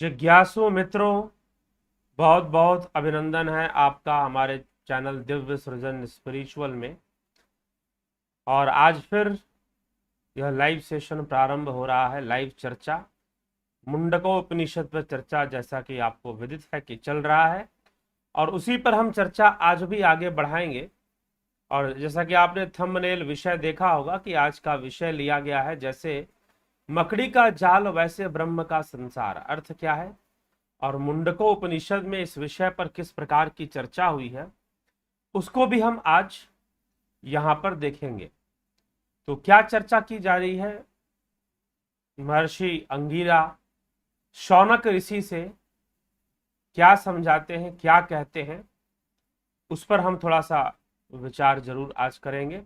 जिज्ञासु मित्रों, बहुत बहुत अभिनंदन है आपका हमारे चैनल दिव्य सृजन स्पिरिचुअल में। और आज फिर यह लाइव सेशन प्रारंभ हो रहा है। लाइव चर्चा मुंडकोपनिषद पर चर्चा, जैसा कि आपको विदित है कि चल रहा है, और उसी पर हम चर्चा आज भी आगे बढ़ाएंगे। और जैसा कि आपने थंबनेल विषय देखा होगा कि आज का विषय लिया गया है, जैसे मकड़ी का जाल वैसे ब्रह्म का संसार। अर्थ क्या है और मुंडको उपनिषद में इस विषय पर किस प्रकार की चर्चा हुई है, उसको भी हम आज यहां पर देखेंगे। तो क्या चर्चा की जा रही है? महर्षि अंगिरा शौनक ऋषि से क्या समझाते हैं, क्या कहते हैं, उस पर हम थोड़ा सा विचार जरूर आज करेंगे।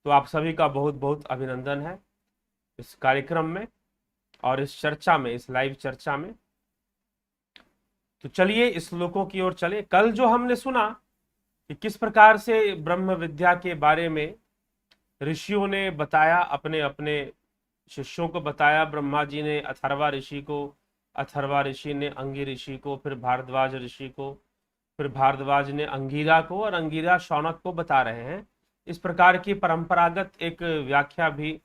तो आप सभी का बहुत बहुत अभिनंदन है इस कार्यक्रम में और इस चर्चा में, इस लाइव चर्चा में। तो चलिए इस श्लोकों की ओर चले। कल जो हमने सुना कि किस प्रकार से ब्रह्म विद्या के बारे में ऋषियों ने बताया, अपने अपने शिष्यों को बताया। ब्रह्मा जी ने अथर्वा ऋषि को, अथर्वा ऋषि ने अंगी ऋषि को, फिर भारद्वाज ऋषि को, फिर भारद्वाज ने अंगीरा को, और अंगीरा शौनक को बता रहे हैं। इस प्रकार की परंपरागत एक व्याख्या भी,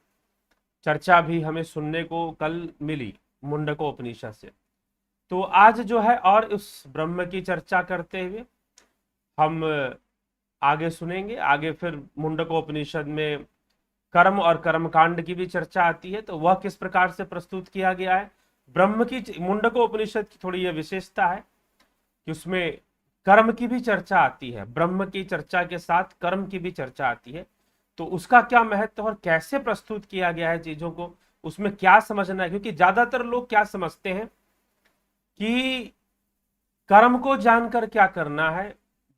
चर्चा भी हमें सुनने को कल मिली मुंडको उपनिषद से। तो आज जो है और उस ब्रह्म की चर्चा करते हुए हम आगे सुनेंगे। आगे फिर मुंडकोपनिषद में कर्म और कर्मकांड की भी चर्चा आती है, तो वह किस प्रकार से प्रस्तुत किया गया है। ब्रह्म की, मुंडकोपनिषद की थोड़ी यह विशेषता है कि उसमें कर्म की भी चर्चा आती है। ब्रह्म की चर्चा के साथ कर्म की भी चर्चा आती है। तो उसका क्या महत्व और कैसे प्रस्तुत किया गया है चीजों को, उसमें क्या समझना है। क्योंकि ज्यादातर लोग क्या समझते हैं कि कर्म को जानकर क्या करना है,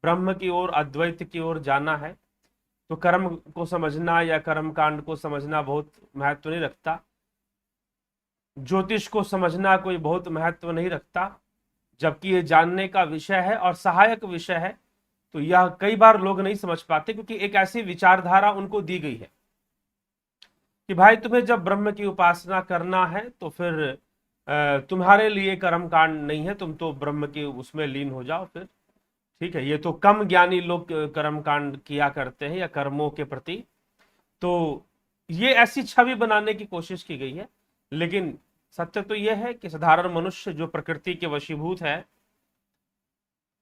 ब्रह्म की ओर, अद्वैत की ओर जाना है, तो कर्म को समझना या कर्म कांड को समझना बहुत महत्व नहीं रखता। ज्योतिष को समझना कोई बहुत महत्व नहीं रखता, जबकि ये जानने का विषय है और सहायक विषय है। तो यह कई बार लोग नहीं समझ पाते, क्योंकि एक ऐसी विचारधारा उनको दी गई है कि भाई तुम्हें जब ब्रह्म की उपासना करना है तो फिर तुम्हारे लिए कर्म कांड नहीं है, तुम तो ब्रह्म के उसमें लीन हो जाओ फिर। ठीक है, ये तो कम ज्ञानी लोग कर्म कांड किया करते हैं या कर्मों के प्रति। तो ये ऐसी छवि बनाने की कोशिश की गई है। लेकिन सत्य तो यह है कि साधारण मनुष्य जो प्रकृति के वशीभूत है,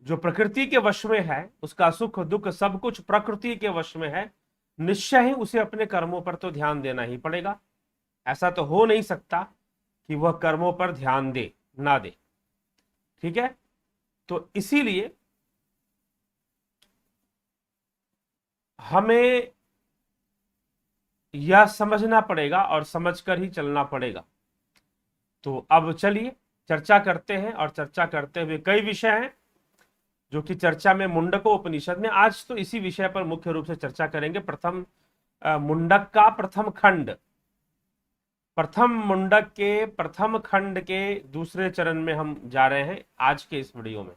जो प्रकृति के वश में है, उसका सुख दुख सब कुछ प्रकृति के वश में है, निश्चय ही उसे अपने कर्मों पर तो ध्यान देना ही पड़ेगा। ऐसा तो हो नहीं सकता कि वह कर्मों पर ध्यान दे ना दे। ठीक है, तो इसीलिए हमें यह समझना पड़ेगा और समझकर ही चलना पड़ेगा। तो अब चलिए चर्चा करते हैं, और चर्चा करते हुए कई विषय हैं जो कि चर्चा में मुंडको उपनिषद में, आज तो इसी विषय पर मुख्य रूप से चर्चा करेंगे। प्रथम मुंडक का प्रथम खंड, प्रथम मुंडक के प्रथम खंड के दूसरे चरण में हम जा रहे हैं आज के इस वीडियो में।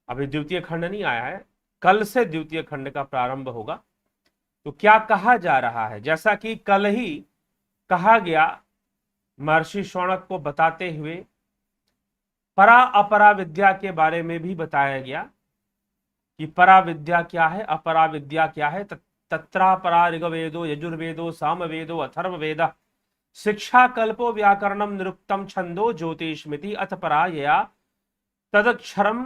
अभी द्वितीय खंड नहीं आया है, कल से द्वितीय खंड का प्रारंभ होगा। तो क्या कहा जा रहा है, जैसा कि कल ही कहा गया महर्षि शौनक को बताते हुए, परा अपरा विद्या के बारे में भी बताया गया कि परा विद्या क्या है, अपरा विद्या क्या है। तत्रा परा ऋग्वेदो यजुर्वेदो सामवेदो अथर्ववेद शिक्षा कल्पो व्याकरणम निरुक्तम छंदो ज्योतिषमिति अथ परा यया तदक्षरम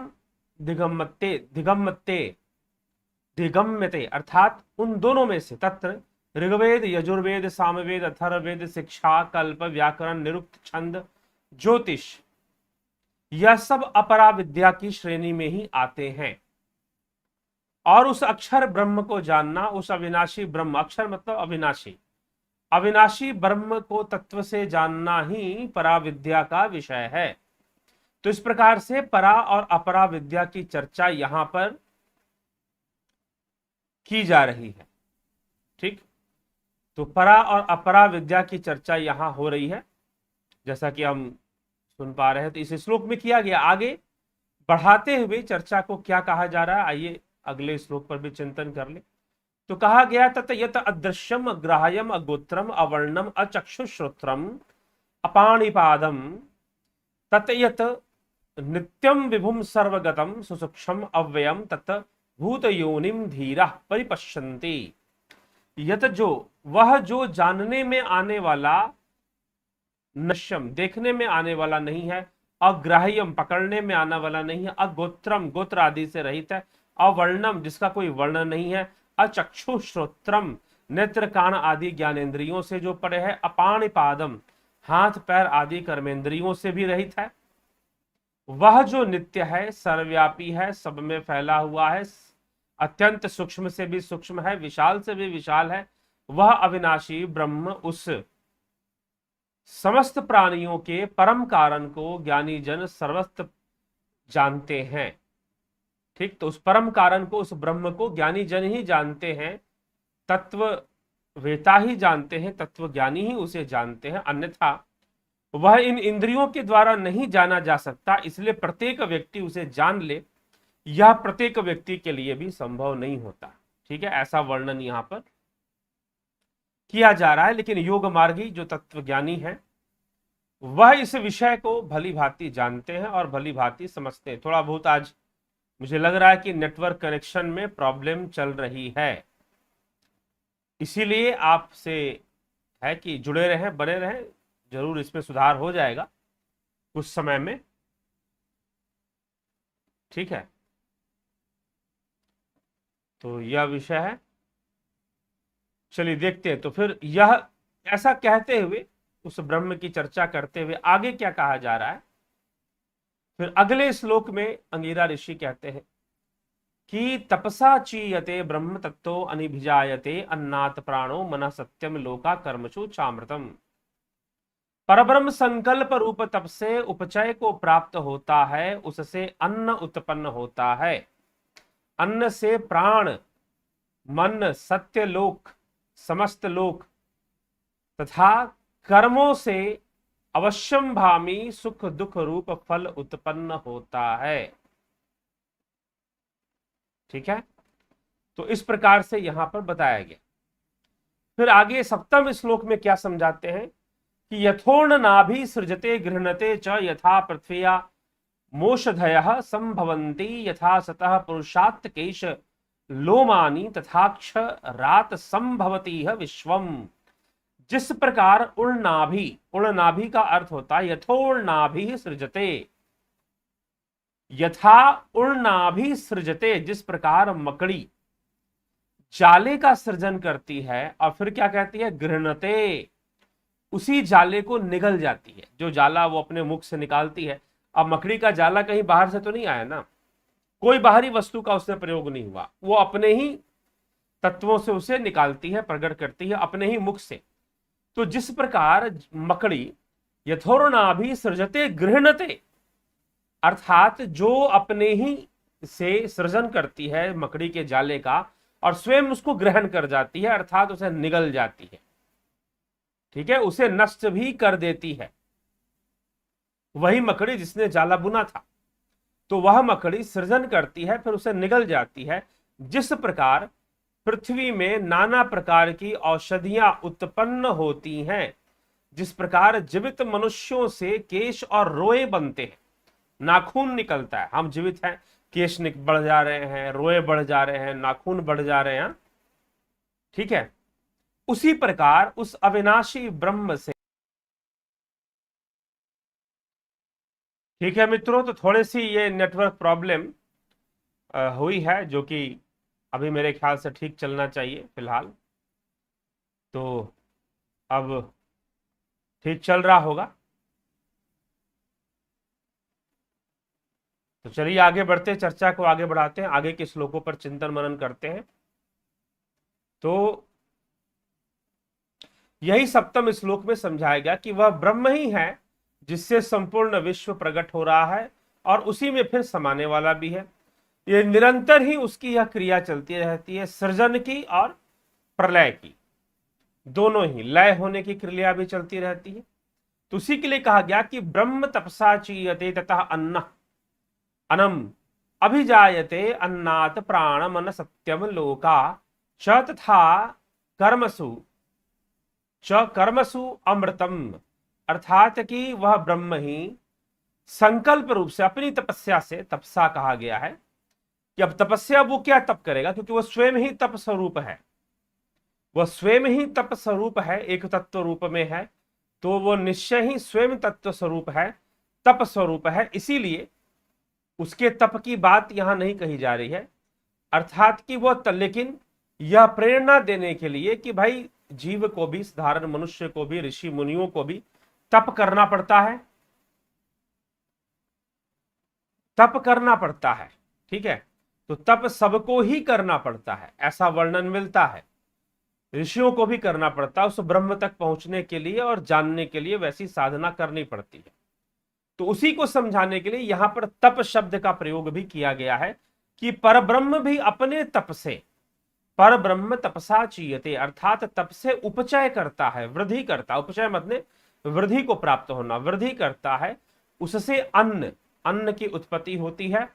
दिगम्यते दिगम्यते दिगम्यते, अर्थात उन दोनों में से, तत्र ऋग्वेद यजुर्वेद सामवेद अथर्ववेद शिक्षा कल्प व्याकरण निरुक्त छंद ज्योतिष, यह सब अपरा विद्या की श्रेणी में ही आते हैं। और उस अक्षर ब्रह्म को जानना, उस अविनाशी ब्रह्म, अक्षर मतलब अविनाशी, अविनाशी ब्रह्म को तत्व से जानना ही परा विद्या का विषय है। तो इस प्रकार से परा और अपरा विद्या की चर्चा यहां पर की जा रही है। ठीक, तो परा और अपरा विद्या की चर्चा यहां हो रही है, जैसा कि हम सुन पा रहे हैं। तो इस श्लोक में किया गया। आगे बढ़ाते हुए चर्चा को क्या कहा जा रहा है, आइए अगले श्लोक पर भी चिंतन कर ले। तो कहा गया, तत यत अदृश्यम अग्राह्यम अगोत्रम अवर्णम अचक्षुश्रोत्रम अपाणिपादम तत यत नित्यम विभुम सर्वगतम सुसूक्ष्म अव्ययम तत् भूत योनिम धीरा परिपश्यन्ति। यत जो, वह जो जानने में आने वाला, नश्यम देखने में आने वाला नहीं है, अग्राह्यम पकड़ने में आने वाला नहीं है, अगोत्रम गोत्र आदि से रहित है, अवर्णम जिसका कोई वर्ण नहीं है, अचक्षु श्रोत्रम नेत्र कान आदि ज्ञानेन्द्रियों से जो परे है, अपाणिपादम हाथ पैर आदि कर्मेंद्रियों से भी रहित है, वह जो नित्य है, सर्वव्यापी है, सब में फैला हुआ है, अत्यंत सूक्ष्म से भी सूक्ष्म है, विशाल से भी विशाल है, वह अविनाशी ब्रह्म उस समस्त प्राणियों के परम कारण को ज्ञानी जन सर्वस्त्र जानते हैं। ठीक, तो उस परम कारण को, उस ब्रह्म को ज्ञानी जन ही जानते हैं, तत्व वेता ही जानते हैं, तत्व ज्ञानी ही उसे जानते हैं, अन्यथा वह इन इंद्रियों के द्वारा नहीं जाना जा सकता। इसलिए प्रत्येक व्यक्ति उसे जान ले, यह प्रत्येक व्यक्ति के लिए भी संभव नहीं होता। ठीक है, ऐसा वर्णन यहां पर किया जा रहा है। लेकिन योग मार्गी जो तत्वज्ञानी है वह इस विषय को भली भांति जानते हैं और भली भांति समझते हैं। थोड़ा बहुत आज मुझे लग रहा है कि नेटवर्क कनेक्शन में प्रॉब्लम चल रही है, इसीलिए आपसे है कि जुड़े रहें, बने रहें, जरूर इसमें सुधार हो जाएगा कुछ समय में। ठीक है, तो यह विषय है। चलिए देखते हैं। तो फिर यह ऐसा कहते हुए, उस ब्रह्म की चर्चा करते हुए आगे क्या कहा जा रहा है। फिर अगले श्लोक में अंगिरा ऋषि कहते हैं कि तपसा चीयते ब्रह्म तत्तो अनिभिजायते अन्नात् प्राणो मनः सत्यम लोका कर्मसु चामृतम। परब्रह्म संकल्प रूप तप से उपचय को प्राप्त होता है, उससे अन्न उत्पन्न होता है, अन्न से प्राण मन सत्य लोक समस्त लोक तथा कर्मों से अवश्यम भामी सुख दुख रूप फल उत्पन्न होता है। ठीक है, तो इस प्रकार से यहां पर बताया गया। फिर आगे सप्तम श्लोक में क्या समझाते हैं कि यथोर्ण नाभि सृजते गृह्णते च यथा पृथ्व्या मोषधयः संभवन्ति यथा सतः पुरुषात् केश लोमानी तथाक्ष रात संभवती है विश्वम। जिस प्रकार उड़नाभि, उड़नाभि का अर्थ होता है यथोर्नाभि सृजते, यथा उड़नाभि सृजते, जिस प्रकार मकड़ी जाले का सृजन करती है और फिर क्या कहती है, गृह्णते, उसी जाले को निगल जाती है। जो जाला वो अपने मुख से निकालती है। अब मकड़ी का जाला कहीं बाहर से तो नहीं आया ना, कोई बाहरी वस्तु का उससे प्रयोग नहीं हुआ, वो अपने ही तत्वों से उसे निकालती है, प्रकट करती है अपने ही मुख से। तो जिस प्रकार मकड़ी यथोर्नाभि सृजते गृह्णते, अर्थात जो अपने ही से सृजन करती है मकड़ी के जाले का और स्वयं उसको ग्रहण कर जाती है, अर्थात उसे निगल जाती है। ठीक है, उसे नष्ट भी कर देती है। वही मकड़ी जिसने जाला बुना था, तो वह मकड़ी सृजन करती है फिर उसे निगल जाती है। जिस प्रकार पृथ्वी में नाना प्रकार की औषधियां उत्पन्न होती हैं, जिस प्रकार जीवित मनुष्यों से केश और रोए बनते हैं, नाखून निकलता है, हम जीवित हैं, केश बढ़ जा रहे हैं, रोए बढ़ जा रहे हैं, नाखून बढ़ जा रहे हैं। ठीक है, उसी प्रकार उस अविनाशी ब्रह्म से। ठीक है मित्रों, तो थोड़ी सी ये नेटवर्क प्रॉब्लम हुई है, जो कि अभी मेरे ख्याल से ठीक चलना चाहिए फिलहाल। तो अब ठीक चल रहा होगा। तो चलिए आगे बढ़ते, चर्चा को आगे बढ़ाते हैं, आगे के श्लोकों पर चिंतन मनन करते हैं। तो यही सप्तम श्लोक में समझाया गया कि वह ब्रह्म ही है जिससे संपूर्ण विश्व प्रकट हो रहा है और उसी में फिर समाने वाला भी है। ये निरंतर ही उसकी यह क्रिया चलती रहती है, सृजन की और प्रलय की, दोनों ही, लय होने की क्रिया भी चलती रहती है। तो उसी के लिए कहा गया कि ब्रह्म तपसा चीयते तथा अन्न अनम अभिजायते अन्नात् प्राण मन सत्यम लोका च तथा कर्मसु अमृतम, अर्थात कि वह ब्रह्म ही संकल्प रूप से अपनी तपस्या से, तपसा कहा गया है कि अब तपस्या वो क्या तप करेगा, क्योंकि वह स्वयं ही तप स्वरूप है, वह स्वयं ही तप स्वरूप है, एक तत्व रूप में है, तो वो निश्चय ही स्वयं तत्व स्वरूप है, तप स्वरूप है। इसीलिए उसके तप की बात यहां नहीं कही जा रही है, अर्थात कि वह लेकिन यह प्रेरणा देने के लिए कि भाई जीव को भी, साधारण मनुष्य को भी, ऋषि मुनियों को भी तप करना पड़ता है, तप करना पड़ता है, ठीक है। तो तप सबको ही करना पड़ता है, ऐसा वर्णन मिलता है, ऋषियों को भी करना पड़ता है उस ब्रह्म तक पहुंचने के लिए, और जानने के लिए वैसी साधना करनी पड़ती है। तो उसी को समझाने के लिए यहां पर तप शब्द का प्रयोग भी किया गया है कि परब्रह्म भी अपने तप से, परब्रह्म तपसा चीयते, अर्थात तप से उपचय करता है, वृद्धि करता, उपचय मतलब वृद्धि को प्राप्त होना, वृद्धि करता है, उससे अन्न, अन्न की उत्पत्ति होती है,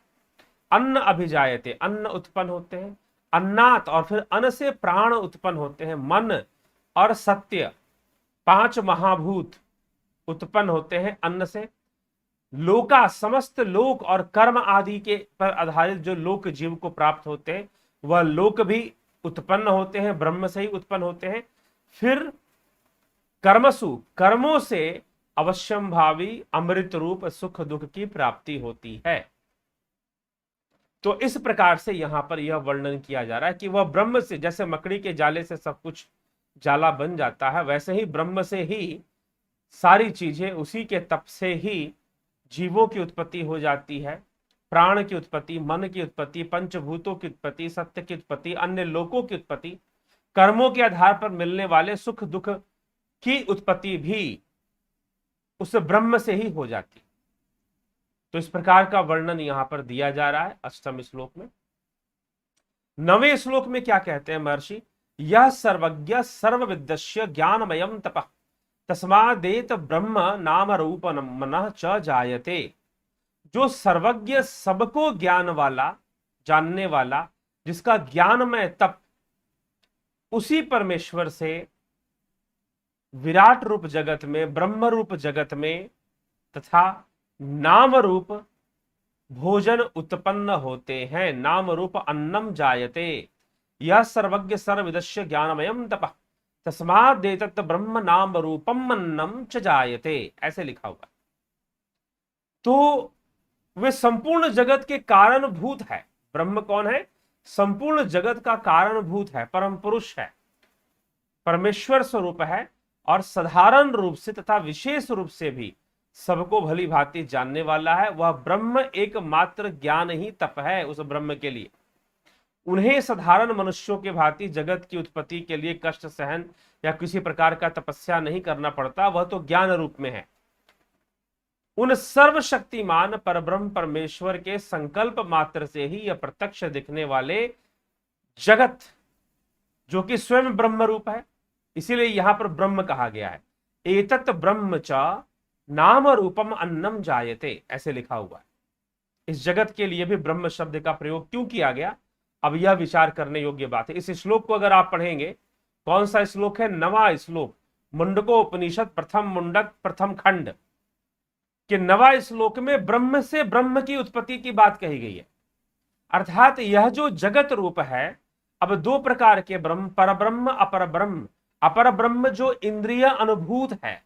अन्न अभिजायते, अन्न उत्पन्न होते हैं, अन्नात, और फिर अन्न से प्राण उत्पन्न होते हैं, मन और सत्य, 5 महाभूत उत्पन्न होते हैं अन्न से, लोका, समस्त लोक और कर्म आदि के पर आधारित जो लोक जीव को प्राप्त होते हैं, वह लोक भी उत्पन्न होते हैं, ब्रह्म से ही उत्पन्न होते हैं। फिर कर्मसु, कर्मों से अवश्यम भावी अमृत रूप सुख दुख की प्राप्ति होती है। तो इस प्रकार से यहां पर यह वर्णन किया जा रहा है कि वह ब्रह्म से, जैसे मकड़ी के जाले से सब कुछ जाला बन जाता है, वैसे ही ब्रह्म से ही सारी चीजें, उसी के तप से ही जीवों की उत्पत्ति हो जाती है, प्राण की उत्पत्ति, मन की उत्पत्ति, पंचभूतों की उत्पत्ति, सत्य की उत्पत्ति, अन्य लोकों की उत्पत्ति, कर्मों के आधार पर मिलने वाले सुख दुख की उत्पत्ति भी उस ब्रह्म से ही हो जाती। तो इस प्रकार का वर्णन यहां पर दिया जा रहा है 8वें श्लोक में। 9वें श्लोक में क्या कहते हैं महर्षि, यह सर्वज्ञ सर्वविद्यस्य ज्ञानमयम तपः तस्मादेत ब्रह्म नाम रूप मनः च जायते। जो सर्वज्ञ, सबको ज्ञान वाला, जानने वाला, जिसका ज्ञानमय तप, उसी परमेश्वर से विराट रूप जगत में, ब्रह्म रूप जगत में तथा नाम रूप भोजन उत्पन्न होते हैं, नाम रूप अन्नम जायते। यह सर्वज्ञ सर्वविदस्य ज्ञानमयम तपः तस्मादेतत् ब्रह्म नाम रूपम अन्नम च जायते, ऐसे लिखा हुआ। तो वे संपूर्ण जगत के कारणभूत है। ब्रह्म कौन है? संपूर्ण जगत का कारणभूत है, परम पुरुष है, परमेश्वर स्वरूप है, और साधारण रूप से तथा विशेष रूप से भी सबको भली भांति जानने वाला है। वह ब्रह्म एकमात्र ज्ञान ही तप है उस ब्रह्म के लिए। उन्हें साधारण मनुष्यों के भांति जगत की उत्पत्ति के लिए कष्ट सहन या किसी प्रकार का तपस्या नहीं करना पड़ता, वह तो ज्ञान रूप में है। उन सर्वशक्तिमान परब्रह्म परमेश्वर के संकल्प मात्र से ही यह प्रत्यक्ष दिखने वाले जगत, जो कि स्वयं ब्रह्म रूप है, इसीलिए यहां पर ब्रह्म कहा गया है। एतत् ब्रह्म च नाम रूपम अन्नम जायते, ऐसे लिखा हुआ है। इस जगत के लिए भी ब्रह्म शब्द का प्रयोग क्यों किया गया, अब यह विचार करने योग्य बात है। इस श्लोक को अगर आप पढ़ेंगे, कौन सा श्लोक है? 9वां श्लोक, मुंडकोपनिषद प्रथम मुंडक प्रथम खंड के 9वां श्लोक में ब्रह्म से ब्रह्म की उत्पत्ति की बात कही गई है। अर्थात यह जो जगत रूप है, अब 2 प्रकार के ब्रह्म, परब्रह्म अपर ब्रह्म। अपर ब्रह्म जो इंद्रिय अनुभूत है,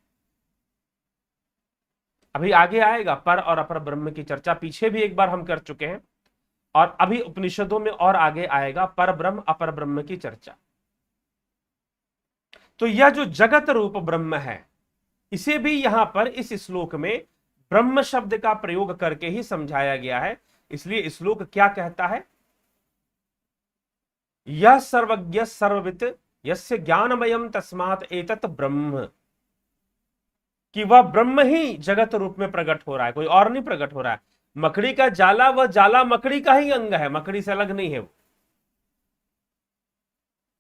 अभी आगे आएगा, पर और अपर ब्रह्म की चर्चा पीछे भी एक बार हम कर चुके हैं, और अभी उपनिषदों में और आगे आएगा पर ब्रह्म अपर ब्रह्म की चर्चा। तो यह जो जगत रूप ब्रह्म है, इसे भी यहां पर इस श्लोक में ब्रह्म शब्द का प्रयोग करके ही समझाया गया है। इसलिए श्लोक क्या कहता है? यह सर्वज्ञ सर्ववित् यस्य ज्ञानमयम तस्मात् एतत् ब्रह्म, कि वह ब्रह्म ही जगत रूप में प्रकट हो रहा है, कोई और नहीं प्रकट हो रहा है। मकड़ी का जाला, वह जाला मकड़ी का ही अंग है, मकड़ी से अलग नहीं है वो।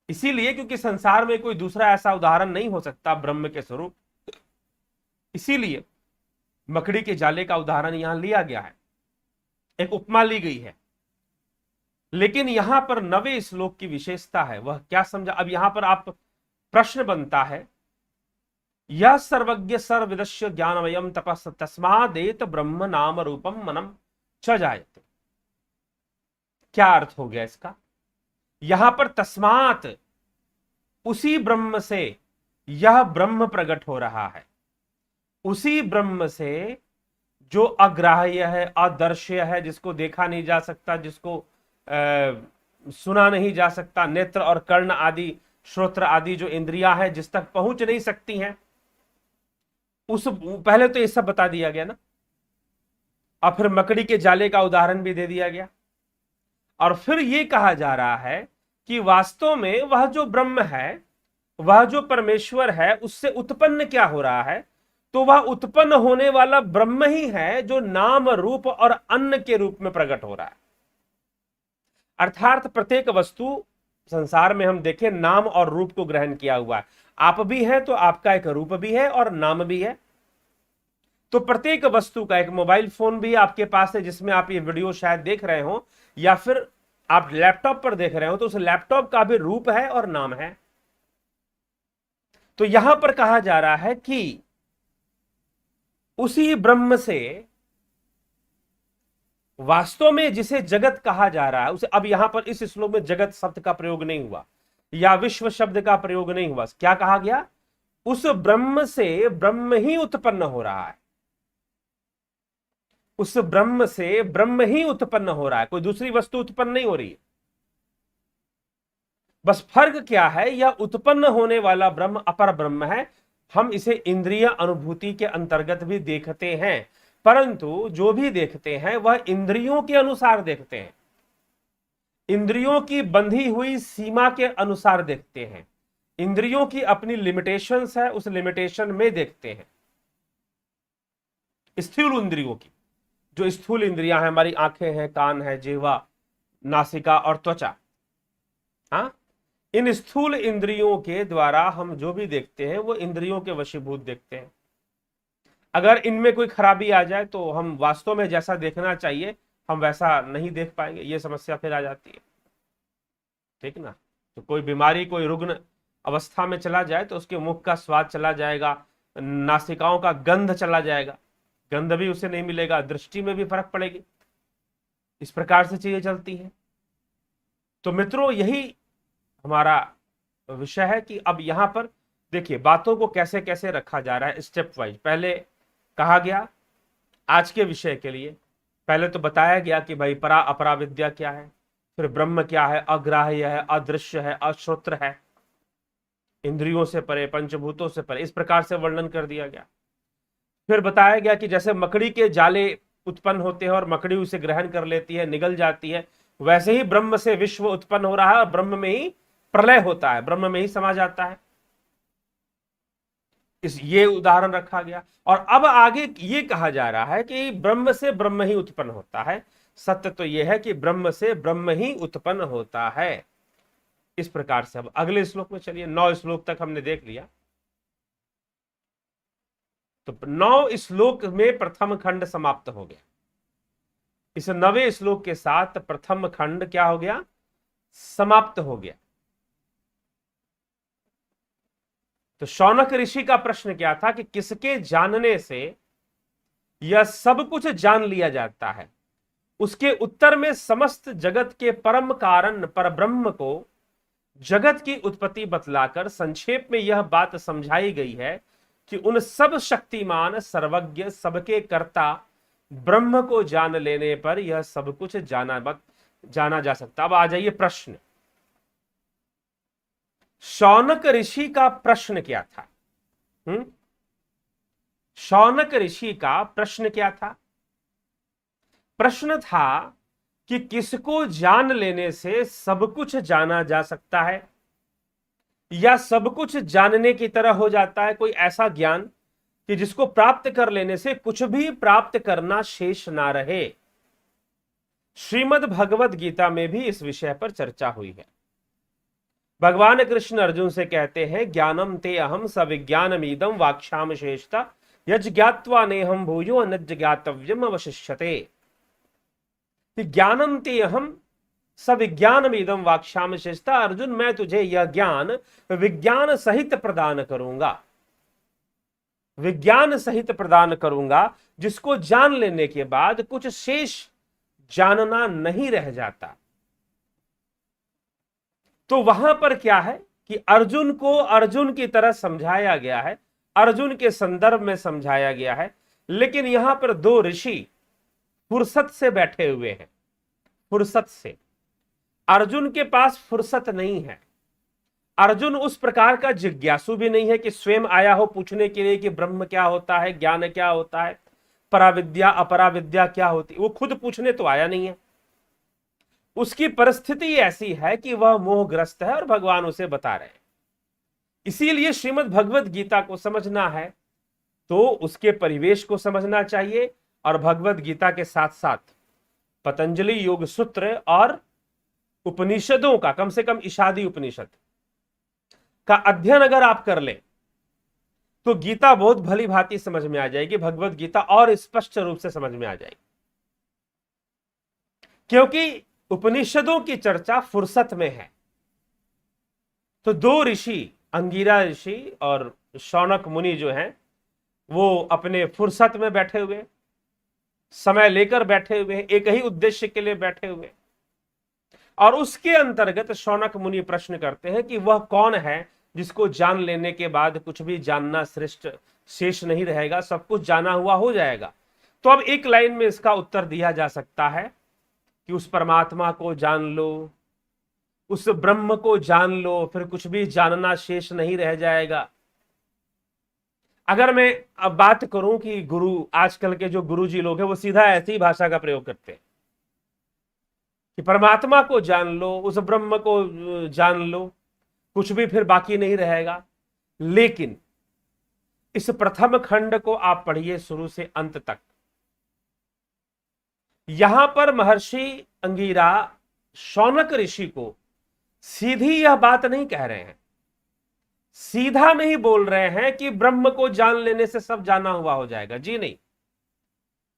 इसीलिए क्योंकि संसार में कोई दूसरा ऐसा उदाहरण नहीं हो सकता ब्रह्म के स्वरूप, इसीलिए मकड़ी के जाले का उदाहरण यहां लिया गया है, एक उपमा ली गई है। लेकिन यहां पर 9वें श्लोक की विशेषता है, वह क्या समझा? अब यहां पर आप प्रश्न बनता है, यह सर्वज्ञ सर्वविदस्य ज्ञानमयम तपस तस्मादेत ब्रह्म नाम रूपम मनम च जायते। क्या अर्थ हो गया इसका? यहां पर तस्मात, उसी ब्रह्म से यह ब्रह्म प्रकट हो रहा है, उसी ब्रह्म से जो अग्राह्य है, अदर्श्य है, जिसको देखा नहीं जा सकता, जिसको सुना नहीं जा सकता, नेत्र और कर्ण आदि, श्रोत्र आदि जो इंद्रियां हैं जिस तक पहुंच नहीं सकती हैं, उस पहले तो ये सब बता दिया गया ना, और फिर मकड़ी के जाले का उदाहरण भी दे दिया गया, और फिर ये कहा जा रहा है कि वास्तव में वह जो ब्रह्म है, वह जो परमेश्वर है, उससे उत्पन्न क्या हो रहा है? तो वह उत्पन्न होने वाला ब्रह्म ही है जो नाम रूप और अन्न के रूप में प्रकट हो रहा है। अर्थात प्रत्येक वस्तु संसार में हम देखें नाम और रूप को ग्रहण किया हुआ है। आप भी हैं तो आपका एक रूप भी है और नाम भी है। तो प्रत्येक वस्तु का, एक मोबाइल फोन भी आपके पास है जिसमें आप ये वीडियो शायद देख रहे हो, या फिर आप लैपटॉप पर देख रहे हो, तो उस लैपटॉप का भी रूप है और नाम है। तो यहां पर कहा जा रहा है कि उसी ब्रह्म से वास्तव में जिसे जगत कहा जा रहा है, उसे, अब यहां पर इस श्लोक में जगत शब्द का प्रयोग नहीं हुआ या विश्व शब्द का प्रयोग नहीं हुआ। क्या कहा गया? उस ब्रह्म से ब्रह्म ही उत्पन्न हो रहा है, उस ब्रह्म से ब्रह्म ही उत्पन्न हो रहा है, कोई दूसरी वस्तु उत्पन्न नहीं हो रही है। बस फर्क क्या है? यह उत्पन्न होने वाला ब्रह्म अपर ब्रह्म है। हम इसे इंद्रिय अनुभूति के अंतर्गत भी देखते हैं, परंतु जो भी देखते हैं वह इंद्रियों के अनुसार देखते हैं, इंद्रियों की बंधी हुई सीमा के अनुसार देखते हैं, इंद्रियों की अपनी लिमिटेशंस है, उस लिमिटेशन में देखते हैं। स्थूल इंद्रियों की, जो स्थूल इंद्रियां हैं, हमारी आंखें हैं, कान है, जिह्वा, नासिका और त्वचा, हाँ, इन स्थूल इंद्रियों के द्वारा हम जो भी देखते हैं वो इंद्रियों के वशीभूत देखते हैं। अगर इनमें कोई खराबी आ जाए तो हम वास्तव में जैसा देखना चाहिए हम वैसा नहीं देख पाएंगे, ये समस्या फिर आ जाती है, ठीक ना। तो कोई बीमारी, कोई रुग्ण अवस्था में चला जाए तो उसके मुख का स्वाद चला जाएगा, नासिकाओं का गंध चला जाएगा, गंध भी उसे नहीं मिलेगा, दृष्टि में भी फर्क पड़ेगी। इस प्रकार से चीजें चलती हैं। तो मित्रों, यही हमारा विषय है कि अब यहां पर देखिए बातों को कैसे कैसे रखा जा रहा है स्टेप वाइज। पहले कहा गया आज के विषय के लिए, पहले तो बताया गया कि भाई परा अपरा विद्या क्या है, फिर ब्रह्म क्या है, अग्राह्य है, अदृश्य है, अश्रोत्र है, इंद्रियों से परे, पंचभूतों से परे, इस प्रकार से वर्णन कर दिया गया। फिर बताया गया कि जैसे मकड़ी के जाले उत्पन्न होते हैं और मकड़ी उसे ग्रहण कर लेती है, निगल जाती है, वैसे ही ब्रह्म से विश्व उत्पन्न हो रहा है और ब्रह्म में ही प्रलय होता है, ब्रह्म में ही समा जाता है। ये उदाहरण रखा गया। और अब आगे ये कहा जा रहा है कि ब्रह्म से ब्रह्म ही उत्पन्न होता है। सत्य तो यह है कि ब्रह्म से ब्रह्म ही उत्पन्न होता है। इस प्रकार से अब अगले श्लोक में चलिए। 9 श्लोक तक हमने देख लिया। तो 9 श्लोक में प्रथम खंड समाप्त हो गया। इस 9वें श्लोक के साथ प्रथम खंड क्या हो गया? समाप्त हो गया। तो शौनक ऋषि का प्रश्न क्या था कि किसके जानने से यह सब कुछ जान लिया जाता है? उसके उत्तर में समस्त जगत के परम कारण पर ब्रह्म को जगत की उत्पत्ति बतलाकर संक्षेप में यह बात समझाई गई है कि उन सब शक्तिमान, सर्वज्ञ, सबके कर्ता ब्रह्म को जान लेने पर यह सब कुछ जाना जा सकता। अब आ जाइए प्रश्न। शौनक ऋषि का प्रश्न क्या था? शौनक ऋषि का प्रश्न क्या था? प्रश्न था कि किसको जान लेने से सब कुछ जाना जा सकता है, या सब कुछ जानने की तरह हो जाता है, कोई ऐसा ज्ञान कि जिसको प्राप्त कर लेने से कुछ भी प्राप्त करना शेष ना रहे। श्रीमद् भगवद गीता में भी इस विषय पर चर्चा हुई है। भगवान कृष्ण अर्जुन से कहते हैं, ज्ञानम ते अहम सविज्ञानमीदम वाक्ष्याम शेषता यज् ज्ञात्वा नेहम भूयो अनज् ज्ञातव्यम अवशिष्यते। ज्ञानम ते अहम सविज्ञानमीदम वाक्ष्याम शेषता, अर्जुन मैं तुझे यह ज्ञान विज्ञान सहित प्रदान करूंगा। विज्ञान सहित प्रदान करूंगा, जिसको जान लेने के बाद कुछ शेष जानना नहीं रह जाता। तो वहां पर क्या है कि अर्जुन को अर्जुन की तरह समझाया गया है, अर्जुन के संदर्भ में समझाया गया है। लेकिन यहां पर दो ऋषि फुर्सत से बैठे हुए हैं, फुर्सत से। अर्जुन के पास फुर्सत नहीं है। अर्जुन उस प्रकार का जिज्ञासु भी नहीं है कि स्वयं आया हो पूछने के लिए कि ब्रह्म क्या होता है, ज्ञान क्या होता है, पराविद्या अपराविद्या क्या होती, वो खुद पूछने तो आया नहीं है। उसकी परिस्थिति ऐसी है कि वह मोहग्रस्त है और भगवान उसे बता रहे हैं। इसीलिए श्रीमद् भगवत गीता को समझना है तो उसके परिवेश को समझना चाहिए, और भगवत गीता के साथ साथ पतंजलि योग सूत्र और उपनिषदों का, कम से कम इषादी उपनिषद का अध्ययन अगर आप कर लें तो गीता बहुत भली भांति समझ में आ जाएगी, भगवत गीता और स्पष्ट रूप से समझ में आ जाएगी। क्योंकि उपनिषदों की चर्चा फुर्सत में है। तो दो ऋषि, अंगिरा ऋषि और शौनक मुनि जो हैं, वो अपने फुर्सत में बैठे हुए, समय लेकर बैठे हुए, एक ही उद्देश्य के लिए बैठे हुए। और उसके अंतर्गत शौनक मुनि प्रश्न करते हैं कि वह कौन है जिसको जान लेने के बाद कुछ भी जानना श्रेष्ठ शेष नहीं रहेगा, सब कुछ जाना हुआ हो जाएगा। तो अब एक लाइन में इसका उत्तर दिया जा सकता है कि उस परमात्मा को जान लो, उस ब्रह्म को जान लो, फिर कुछ भी जानना शेष नहीं रह जाएगा। अगर मैं अब बात करूं कि गुरु, आजकल के जो गुरुजी लोग हैं, वो सीधा ऐसी भाषा का प्रयोग करते हैं कि परमात्मा को जान लो, उस ब्रह्म को जान लो, कुछ भी फिर बाकी नहीं रहेगा। लेकिन इस प्रथम खंड को आप पढ़िए शुरू से अंत तक। यहां पर महर्षि अंगिरा शौनक ऋषि को सीधी यह बात नहीं कह रहे हैं, सीधा नहीं बोल रहे हैं कि ब्रह्म को जान लेने से सब जाना हुआ हो जाएगा। जी नहीं,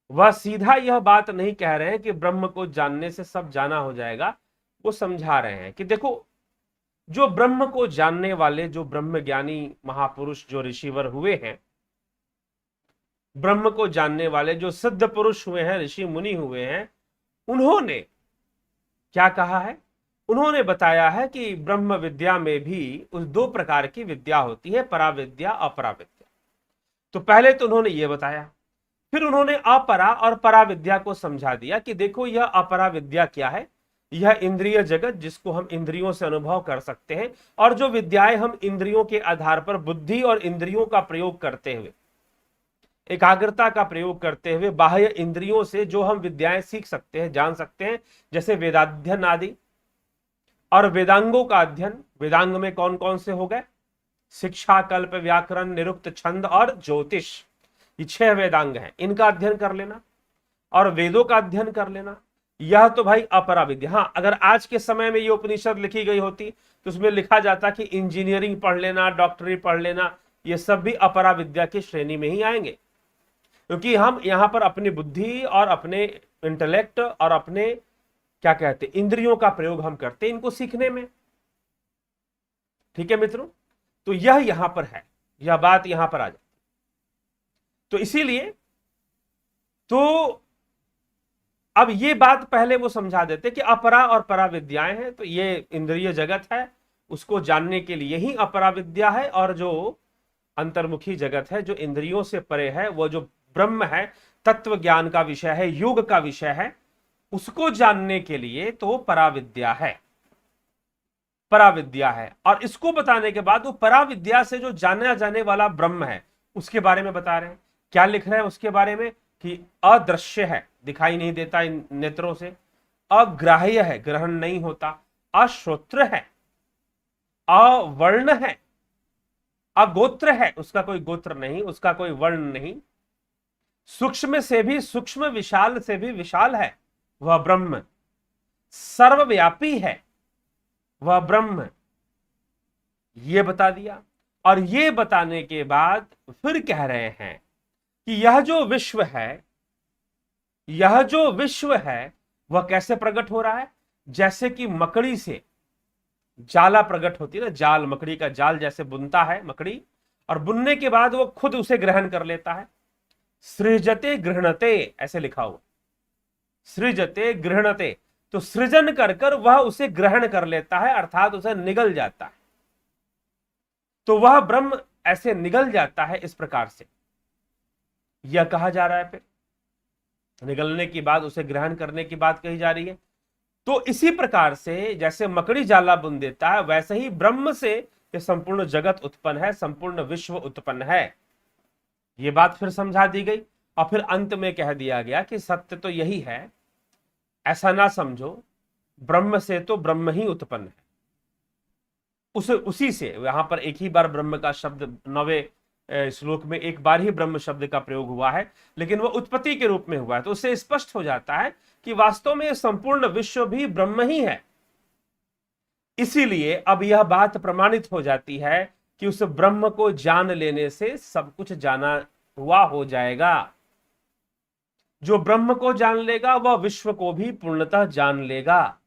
वह सीधा यह बात नहीं कह रहे हैं कि ब्रह्म को जानने से सब जाना हो जाएगा। वो समझा रहे हैं कि देखो, जो ब्रह्म को जानने वाले, जो ब्रह्म ज्ञानी महापुरुष, जो ऋषिवर हुए हैं, ब्रह्म को जानने वाले जो सिद्ध पुरुष हुए हैं, ऋषि मुनि हुए हैं, उन्होंने क्या कहा है? उन्होंने बताया है कि ब्रह्म विद्या में भी उस दो प्रकार की विद्या होती है, पराविद्या अपराविद्या। तो पहले तो उन्होंने ये बताया, फिर उन्होंने अपरा और पराविद्या को समझा दिया कि देखो यह अपराविद्या क्या है। यह इंद्रिय जगत, जिसको हम इंद्रियों से अनुभव कर सकते हैं, और जो विद्याएं हम इंद्रियों के आधार पर बुद्धि और इंद्रियों का प्रयोग करते हुए, एकाग्रता का प्रयोग करते हुए, बाह्य इंद्रियों से जो हम विद्याएं सीख सकते हैं, जान सकते हैं, जैसे वेदाध्ययन आदि और वेदांगों का अध्ययन। वेदांग में कौन कौन से हो गए? शिक्षा, कल्प, व्याकरण, निरुक्त, छंद और ज्योतिष। ये 6 वेदांग हैं, इनका अध्ययन कर लेना और वेदों का अध्ययन कर लेना। यह तो भाई अपरा विद्या। हाँ, अगर आज के समय में ये उपनिषद लिखी गई होती तो उसमें लिखा जाता कि इंजीनियरिंग पढ़ लेना, डॉक्टरी पढ़ लेना, ये सब भी अपरा विद्या की श्रेणी में ही आएंगे। क्योंकि हम यहां पर अपनी बुद्धि और अपने इंटेलेक्ट और अपने क्या कहते इंद्रियों का प्रयोग हम करते हैं इनको सीखने में। ठीक है मित्रों, तो यह यहां पर है, यह बात यहां पर आ जाती। तो इसीलिए तो अब ये बात पहले वो समझा देते कि अपरा और परा विद्याएं हैं, तो ये इंद्रिय जगत है, उसको जानने के लिए ही अपरा विद्या है, और जो अंतर्मुखी जगत है, जो इंद्रियों से परे है, वो जो ब्रह्म है, तत्व ज्ञान का विषय है, योग का विषय है, उसको जानने के लिए तो पराविद्या है, पराविद्या है। और इसको बताने के बाद वो पराविद्या से जो जाना जाने वाला ब्रह्म है उसके बारे में बता रहे हैं। क्या लिख रहे हैं उसके बारे में? कि अदृश्य है, दिखाई नहीं देता इन नेत्रों से, अग्राह्य है, ग्रहण नहीं होता, अश्रोत्र है, अवर्ण है, अगोत्र है, उसका कोई गोत्र नहीं, उसका कोई वर्ण नहीं, सूक्ष्म से भी सूक्ष्म, विशाल से भी विशाल है वह ब्रह्म, सर्वव्यापी है वह ब्रह्म। ये बता दिया। और ये बताने के बाद फिर कह रहे हैं कि यह जो विश्व है, यह जो विश्व है वह कैसे प्रकट हो रहा है? जैसे कि मकड़ी से जाला प्रकट होती है ना, जाल, मकड़ी का जाल जैसे बुनता है मकड़ी, और बुनने के बाद वो खुद उसे ग्रहण कर लेता है। सृजते गृहणते ऐसे लिखा हुआ, सृजते गृहणते, तो सृजन कर कर वह उसे ग्रहण कर लेता है, अर्थात उसे निगल जाता है। तो वह ब्रह्म ऐसे निगल जाता है, इस प्रकार से यह कहा जा रहा है। फिर निगलने की बात, उसे ग्रहण करने की बात कही जा रही है। तो इसी प्रकार से जैसे मकड़ी जाला बुन देता है, वैसे ही ब्रह्म से ये संपूर्ण जगत उत्पन्न है, संपूर्ण विश्व उत्पन्न है। ये बात फिर समझा दी गई। और फिर अंत में कह दिया गया कि सत्य तो यही है, ऐसा ना समझो, ब्रह्म से तो ब्रह्म ही उत्पन्न है। उसी से, यहां पर एक ही बार ब्रह्म का शब्द 9वें श्लोक में एक बार ही ब्रह्म शब्द का प्रयोग हुआ है, लेकिन वह उत्पत्ति के रूप में हुआ है। तो उससे स्पष्ट हो जाता है कि वास्तव में संपूर्ण विश्व भी ब्रह्म ही है। इसीलिए अब यह बात प्रमाणित हो जाती है कि उस ब्रह्म को जान लेने से सब कुछ जाना हुआ हो जाएगा। जो ब्रह्म को जान लेगा वह विश्व को भी पूर्णतः जान लेगा,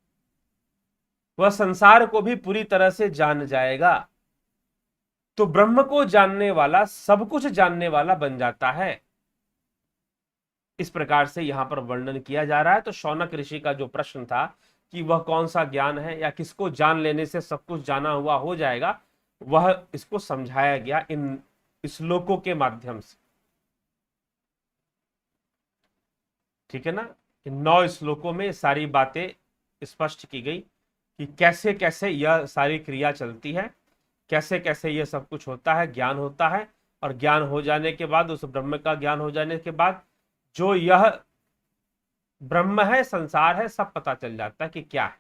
वह संसार को भी पूरी तरह से जान जाएगा। तो ब्रह्म को जानने वाला सब कुछ जानने वाला बन जाता है। इस प्रकार से यहां पर वर्णन किया जा रहा है। तो शौनक ऋषि का जो प्रश्न था कि वह कौन सा ज्ञान है या किसको जान लेने से सब कुछ जाना हुआ हो जाएगा, वह इसको समझाया गया इन श्लोकों के माध्यम से। ठीक है ना, कि 9 श्लोकों में सारी बातें स्पष्ट की गई कि कैसे कैसे यह सारी क्रिया चलती है, कैसे कैसे यह सब कुछ होता है, ज्ञान होता है। और ज्ञान हो जाने के बाद, उस ब्रह्म का ज्ञान हो जाने के बाद, जो यह ब्रह्म है, संसार है, सब पता चल जाता है कि क्या है।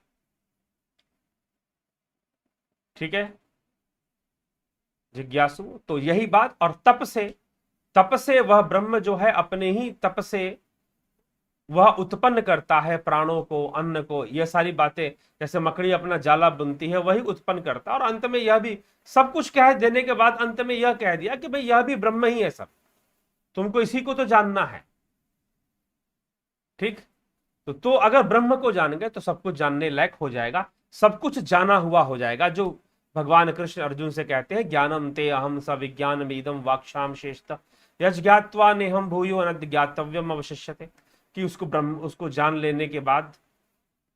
ठीक है जिज्ञासु, तो यही बात। और तप से वह ब्रह्म जो है अपने ही तप से वह उत्पन्न करता है प्राणों को, अन्न को, यह सारी बातें। जैसे मकड़ी अपना जाला बुनती है, वही उत्पन्न करता है। और अंत में यह भी सब कुछ कह देने के बाद अंत में यह कह दिया कि भाई यह भी ब्रह्म ही है सब, तुमको इसी को तो जानना है। ठीक, तो अगर ब्रह्म को जान गए तो सब कुछ जानने लायक हो जाएगा, सब कुछ जाना हुआ हो जाएगा। जो भगवान कृष्ण अर्जुन से कहते हैं, ज्ञानम ते अहम स विज्ञानम इदम वाक्षाम शेषतः यज् ज्ञात्वा नेहम भूयो अनद् ज्ञातव्यम अवशिष्यते, कि उसको जान लेने के बाद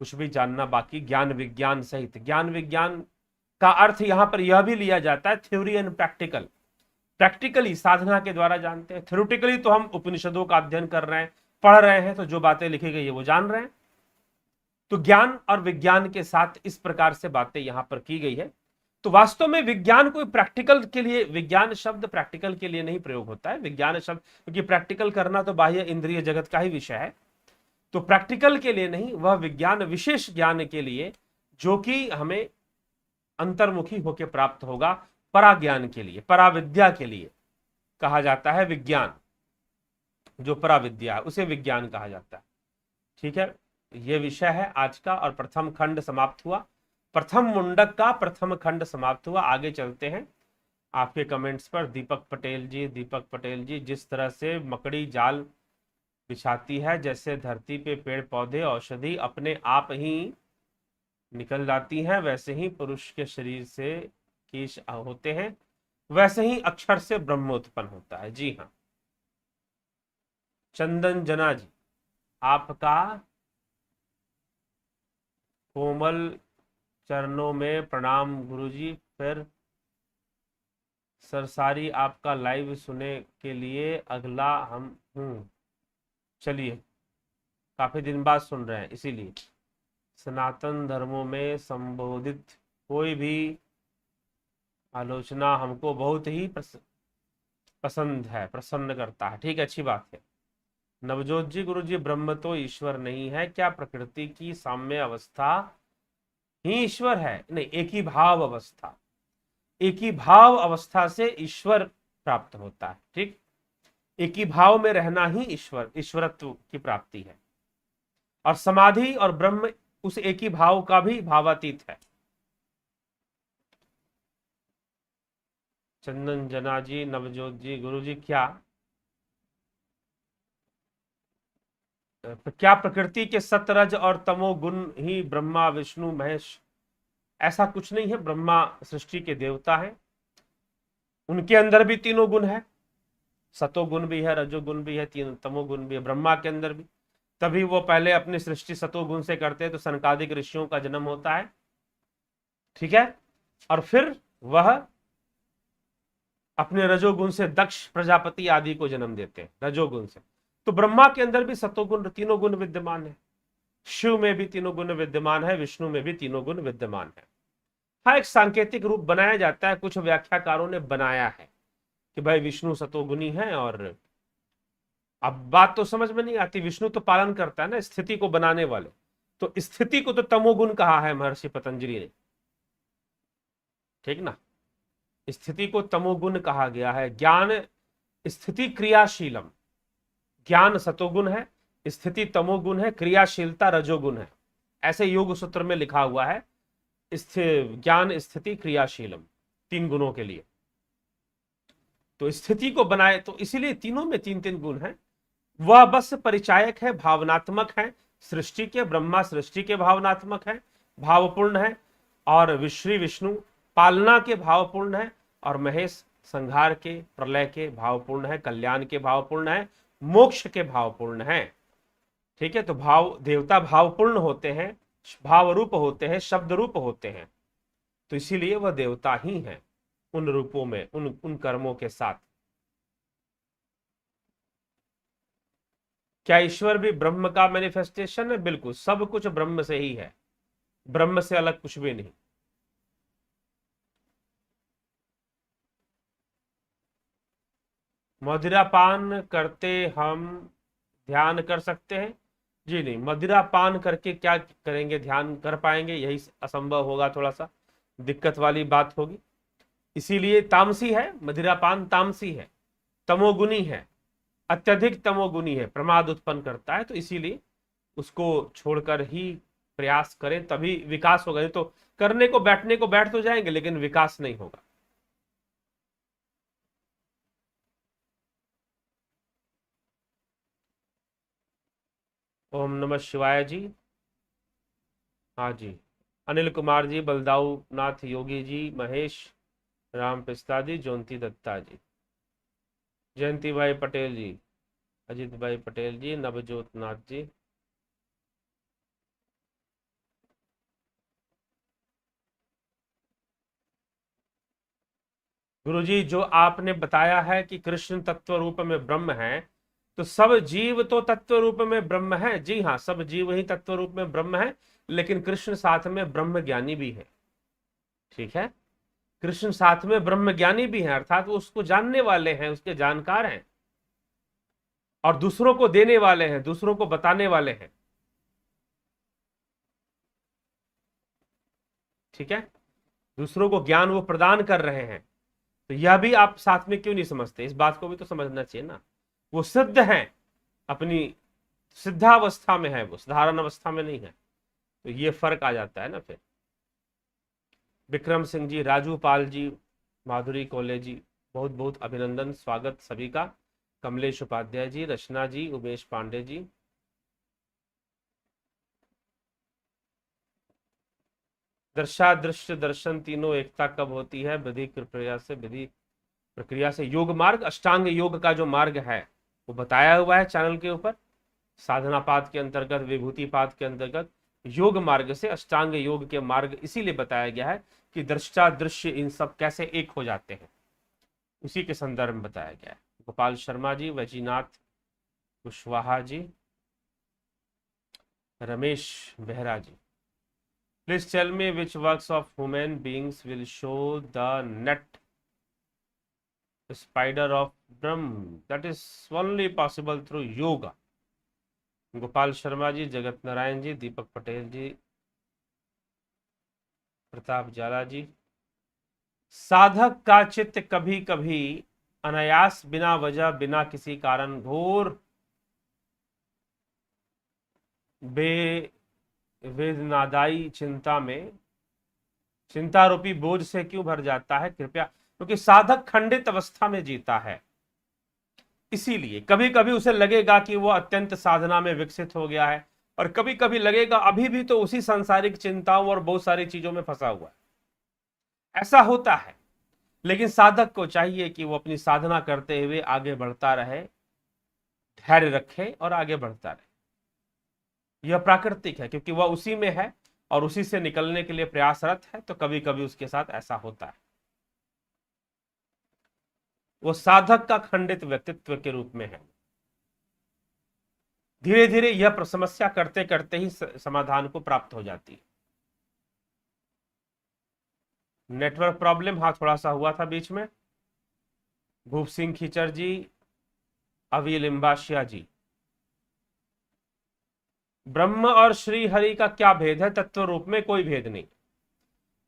कुछ भी जानना बाकी, ज्ञान विज्ञान सहित। ज्ञान विज्ञान का अर्थ यहां पर यह भी लिया जाता है थ्योरी एंड प्रैक्टिकल। प्रैक्टिकली साधना के द्वारा जानते हैं, थ्योरेटिकली तो हम उपनिषदों का अध्ययन कर रहे हैं, पढ़ रहे हैं, तो जो बातें लिखी गई है वो जान रहे हैं। तो ज्ञान और विज्ञान के साथ इस प्रकार से बातें यहां पर की गई है। तो वास्तव में विज्ञान कोई प्रैक्टिकल के लिए, विज्ञान शब्द प्रैक्टिकल के लिए नहीं प्रयोग होता है। विज्ञान शब्द, क्योंकि प्रैक्टिकल करना तो बाह्य इंद्रिय जगत का ही विषय है, तो प्रैक्टिकल के लिए नहीं, वह विज्ञान विशेष ज्ञान के लिए, जो कि हमें अंतर्मुखी होकर प्राप्त होगा, पराज्ञान के लिए, पराविद्या के लिए कहा जाता है विज्ञान। जो पराविद्या है उसे विज्ञान कहा जाता है। ठीक है, यह विषय है आज का, और प्रथम खंड समाप्त हुआ, प्रथम मुंडक का प्रथम खंड समाप्त हुआ। आगे चलते हैं आपके कमेंट्स पर। दीपक पटेल जी, जिस तरह से मकड़ी जाल बिछाती है, जैसे धरती पे पेड़ पौधे औषधि अपने आप ही निकल जाती हैं, वैसे ही पुरुष के शरीर से कीश होते हैं, वैसे ही अक्षर से ब्रह्म उत्पन्न होता है। जी हाँ, चंदन जना जी, आपका कोमल चरणों में प्रणाम गुरुजी। फिर सरसारी, आपका लाइव सुने के लिए अगला हम हूँ। चलिए, काफी दिन बाद सुन रहे हैं इसीलिए। सनातन धर्मों में संबोधित कोई भी आलोचना हमको बहुत ही पसंद है, प्रसन्न करता है। ठीक है, अच्छी बात है। नवजोत जी, गुरु जी, ब्रह्म तो ईश्वर नहीं है, क्या प्रकृति की साम्य अवस्था ही ईश्वर है? नहीं, एक ही भाव अवस्था, एक ही भाव अवस्था से ईश्वर प्राप्त होता है। ठीक, एक ही भाव में रहना ही ईश्वरत्व की प्राप्ति है। और समाधि और ब्रह्म उस एक ही भाव का भी भावातीत है। चंदन जना जी, नवजोत जी, गुरु जी, क्या प्रकृति के सतरज और तमो गुण ही ब्रह्मा विष्णु महेश? ऐसा कुछ नहीं है। ब्रह्मा सृष्टि के देवता हैं, उनके अंदर भी तीनों गुण है, सतोगुण भी है, रजोगुण भी है, तीन तमोगुण भी है, ब्रह्मा के अंदर भी। तभी वो पहले अपनी सृष्टि सतोगुण से करते हैं, तो सनकादिक ऋषियों का जन्म होता है, ठीक है। और फिर वह अपने रजोगुण से दक्ष प्रजापति आदि को जन्म देते हैं, रजोगुण से। तो ब्रह्मा के अंदर भी सतोगुण तीनों गुण विद्यमान है, शिव में भी तीनों गुण विद्यमान है, विष्णु में भी तीनों गुण विद्यमान है। हाँ, एक सांकेतिक रूप बनाया जाता है, कुछ व्याख्याकारों ने बनाया है कि भाई विष्णु सतोगुणी है। और अब बात तो समझ में नहीं आती, विष्णु तो पालन करता है ना, स्थिति को बनाने वाले, तो स्थिति को तो तमोगुण कहा है महर्षि पतंजलि ने, ठीक ना। स्थिति को तमोगुण कहा गया है। ज्ञान स्थिति क्रियाशीलम, ज्ञान सतोगुण है, स्थिति तमोगुण है, क्रियाशीलता रजोगुण है, ऐसे योग सूत्र में लिखा हुआ है। ज्ञान स्थिति क्रियाशीलम, तीन गुणों के लिए। तो स्थिति को बनाए, तो इसीलिए तीनों में तीन तीन गुण हैं। वह बस परिचायक है, भावनात्मक है सृष्टि के। ब्रह्मा सृष्टि के भावनात्मक है, भावपूर्ण है, और श्री विष्णु पालना के भावपूर्ण है, और महेश संहार के प्रलय के भावपूर्ण है, कल्याण के भावपूर्ण है, मोक्ष के भावपूर्ण है, ठीक है। तो भाव देवता भावपूर्ण होते हैं, भाव रूप होते हैं, शब्द रूप होते हैं, तो इसीलिए वह देवता ही है उन रूपों में, उन कर्मों के साथ। क्या ईश्वर भी ब्रह्म का मैनिफेस्टेशन है? बिल्कुल, सब कुछ ब्रह्म से ही है, ब्रह्म से अलग कुछ भी नहीं। मदिरा पान करते हम ध्यान कर सकते हैं? जी नहीं, मदिरा पान करके क्या करेंगे, ध्यान कर पाएंगे? यही असंभव होगा, थोड़ा सा दिक्कत वाली बात होगी। इसीलिए तामसी है, मदिरा पान तामसी है, तमोगुनी है, अत्यधिक तमोगुनी है, प्रमाद उत्पन्न करता है। तो इसीलिए उसको छोड़कर ही प्रयास करें, तभी विकास होगा। नहीं तो करने को बैठने को बैठ तो जाएंगे, लेकिन विकास नहीं होगा। ओम नमः शिवाय जी। हाँ जी, अनिल कुमार जी, बलदाऊ नाथ योगी जी, महेश राम पिस्ता जी, जयंती दत्ता जी, जयंती भाई पटेल जी, अजीत भाई पटेल जी, नवजोत नाथ जी। गुरुजी, जो आपने बताया है कि कृष्ण तत्व रूप में ब्रह्म है, तो सब जीव तो तत्व रूप में ब्रह्म है। जी हाँ, सब जीव ही तत्व रूप में ब्रह्म है, लेकिन कृष्ण साथ में ब्रह्म ज्ञानी भी है, ठीक है। कृष्ण साथ में ब्रह्म ज्ञानी भी है, अर्थात वो उसको जानने वाले हैं, उसके जानकार हैं, और दूसरों को देने वाले हैं, दूसरों को बताने वाले हैं, ठीक है। दूसरों को ज्ञान वो प्रदान कर रहे हैं। तो यह भी आप साथ में क्यों नहीं समझते? इस बात को भी तो समझना चाहिए ना। वो सिद्ध है, अपनी सिद्धावस्था में है, वो साधारण अवस्था में नहीं है। तो ये फर्क आ जाता है ना फिर। विक्रम सिंह जी, राजू पाल जी, माधुरी कोले जी, बहुत बहुत अभिनंदन, स्वागत सभी का। कमलेश उपाध्याय जी, रचना जी, उमेश पांडे जी। दृश्य दर्शन तीनों एकता कब होती है? विधि प्रक्रिया से योग मार्ग, अष्टांग योग का जो मार्ग है वो बताया हुआ है चैनल के ऊपर। साधना पाद के अंतर्गत, विभूति पाद के अंतर्गत योग मार्ग से अष्टांग योग के मार्ग इसीलिए बताया गया है कि दृष्टा दृश्य इन सब कैसे एक हो जाते हैं, उसी के संदर्भ में बताया गया है। Gopal Sharma ji, Vajinath Kushwaha ji, Ramesh Behera ji. Please tell me which works of human beings will show the net spider of Brahm? That is only possible through yoga. Gopal Sharma ji, Jagat Narayan जी, दीपक पटेल जी, प्रताप जाला जी। साधक का चित्त कभी कभी अनायास, बिना वजह, बिना किसी कारण घोर वेदनादायी चिंता रूपी बोझ से क्यों भर जाता है? कृपया, क्योंकि साधक खंडित अवस्था में जीता है, इसीलिए कभी कभी उसे लगेगा कि वो अत्यंत साधना में विकसित हो गया है, और कभी कभी लगेगा अभी भी तो उसी सांसारिक चिंताओं और बहुत सारी चीजों में फंसा हुआ है। ऐसा होता है। लेकिन साधक को चाहिए कि वो अपनी साधना करते हुए आगे बढ़ता रहे, धैर्य रखे और आगे बढ़ता रहे। यह प्राकृतिक है क्योंकि वह उसी में है और उसी से निकलने के लिए प्रयासरत है, तो कभी कभी उसके साथ ऐसा होता है। वो साधक का खंडित व्यक्तित्व के रूप में है। धीरे धीरे यह समस्या करते करते ही समाधान को प्राप्त हो जाती है। नेटवर्क प्रॉब्लम हाँ थोड़ा सा हुआ था बीच में। भूप सिंह खीचर जी, अवी लिम्बाशिया जी, ब्रह्म और श्री हरि का क्या भेद है? तत्व रूप में कोई भेद नहीं।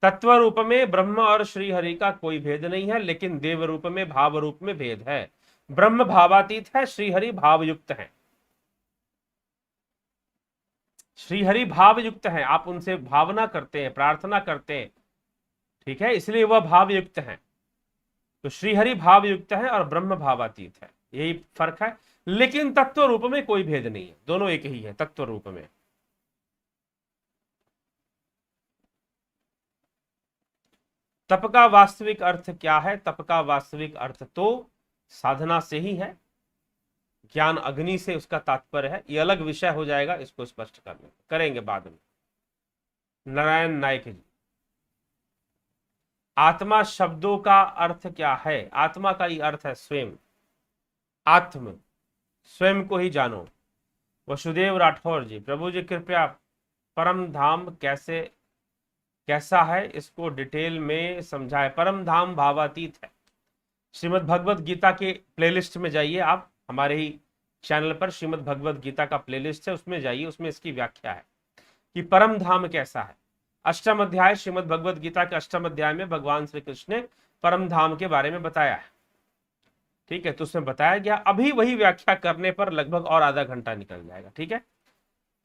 तत्व रूप में ब्रह्म और श्री हरि का कोई भेद नहीं है, लेकिन देव रूप में, भाव रूप में भेद है। ब्रह्म भावातीत है, श्री हरि भाव युक्त है। श्री हरि भाव युक्त है, आप उनसे भावना करते हैं, प्रार्थना करते हैं, ठीक है, इसलिए वह भाव युक्त है। तो श्री हरि भाव युक्त है और ब्रह्म भावातीत है, यही फर्क है। लेकिन तत्व रूप में कोई भेद नहीं है, दोनों एक ही है तत्व रूप में। तप का वास्तविक अर्थ क्या है? तप का वास्तविक अर्थ तो साधना से ही है, ज्ञान अग्नि से उसका तात्पर्य है। ये अलग विषय हो जाएगा, इसको स्पष्ट करेंगे बाद में। नारायण नायक जी, आत्मा शब्दों का अर्थ क्या है? आत्मा का ही अर्थ है स्वयं, आत्म, स्वयं को ही जानो। वसुदेव राठौर जी, प्रभु जी कृपया परम धाम कैसा है इसको डिटेल में समझाए। परम धाम भावातीत है। श्रीमद् भगवत गीता के प्लेलिस्ट में जाइए आप, हमारे ही चैनल पर श्रीमद् भगवत गीता का प्लेलिस्ट है, उसमें जाइए, उसमें इसकी व्याख्या है कि परम धाम कैसा है। अष्टम अध्याय श्रीमद् भगवत गीता के अष्टम अध्याय में भगवान श्री कृष्ण ने परम धाम के बारे में बताया है, ठीक है, तो उसमें बताया गया। अभी वही व्याख्या करने पर लगभग और आधा घंटा निकल जाएगा, ठीक है,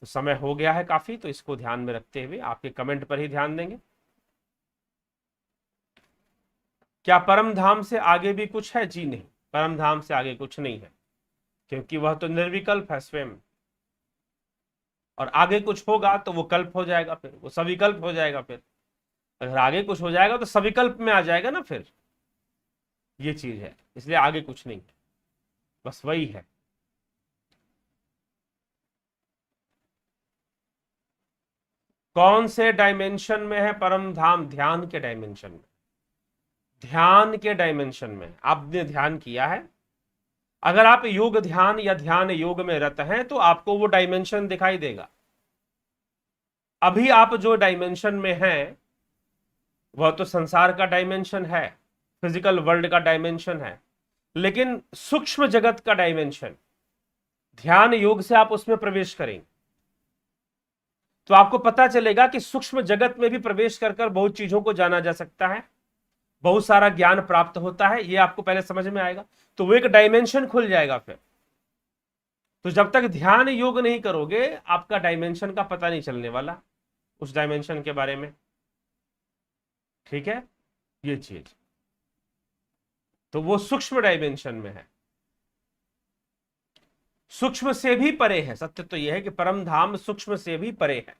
तो समय हो गया है काफी, तो इसको ध्यान में रखते हुए आपके कमेंट पर ही ध्यान देंगे। क्या परम धाम से आगे भी कुछ है? जी नहीं, परम धाम से आगे कुछ नहीं है, क्योंकि वह तो निर्विकल्प है स्वयं, और आगे कुछ होगा तो वो कल्प हो जाएगा, फिर वो सविकल्प हो जाएगा। फिर अगर आगे कुछ हो जाएगा तो सविकल्प में आ जाएगा ना, फिर ये चीज है, इसलिए आगे कुछ नहीं है, बस वही है। कौन से डायमेंशन में है परम धाम? ध्यान के डायमेंशन में, ध्यान के डायमेंशन में। आपने ध्यान किया है, अगर आप योग ध्यान या ध्यान योग में रत हैं तो आपको वो डायमेंशन दिखाई देगा। अभी आप जो डायमेंशन में हैं वह तो संसार का डायमेंशन है, फिजिकल वर्ल्ड का डायमेंशन है, लेकिन सूक्ष्म जगत का डायमेंशन, ध्यान योग से आप उसमें प्रवेश करेंगे तो आपको पता चलेगा कि सूक्ष्म जगत में भी प्रवेश कर कर बहुत चीजों को जाना जा सकता है, बहुत सारा ज्ञान प्राप्त होता है, ये आपको पहले समझ में आएगा, तो वो एक डायमेंशन खुल जाएगा। फिर तो जब तक ध्यान योग नहीं करोगे आपका डायमेंशन का पता नहीं चलने वाला, उस डायमेंशन के बारे में, ठीक है, ये चीज, तो वो सूक्ष्म डायमेंशन में है, सूक्ष्म से भी परे है। सत्य तो यह है कि परम धाम सूक्ष्म से भी परे है।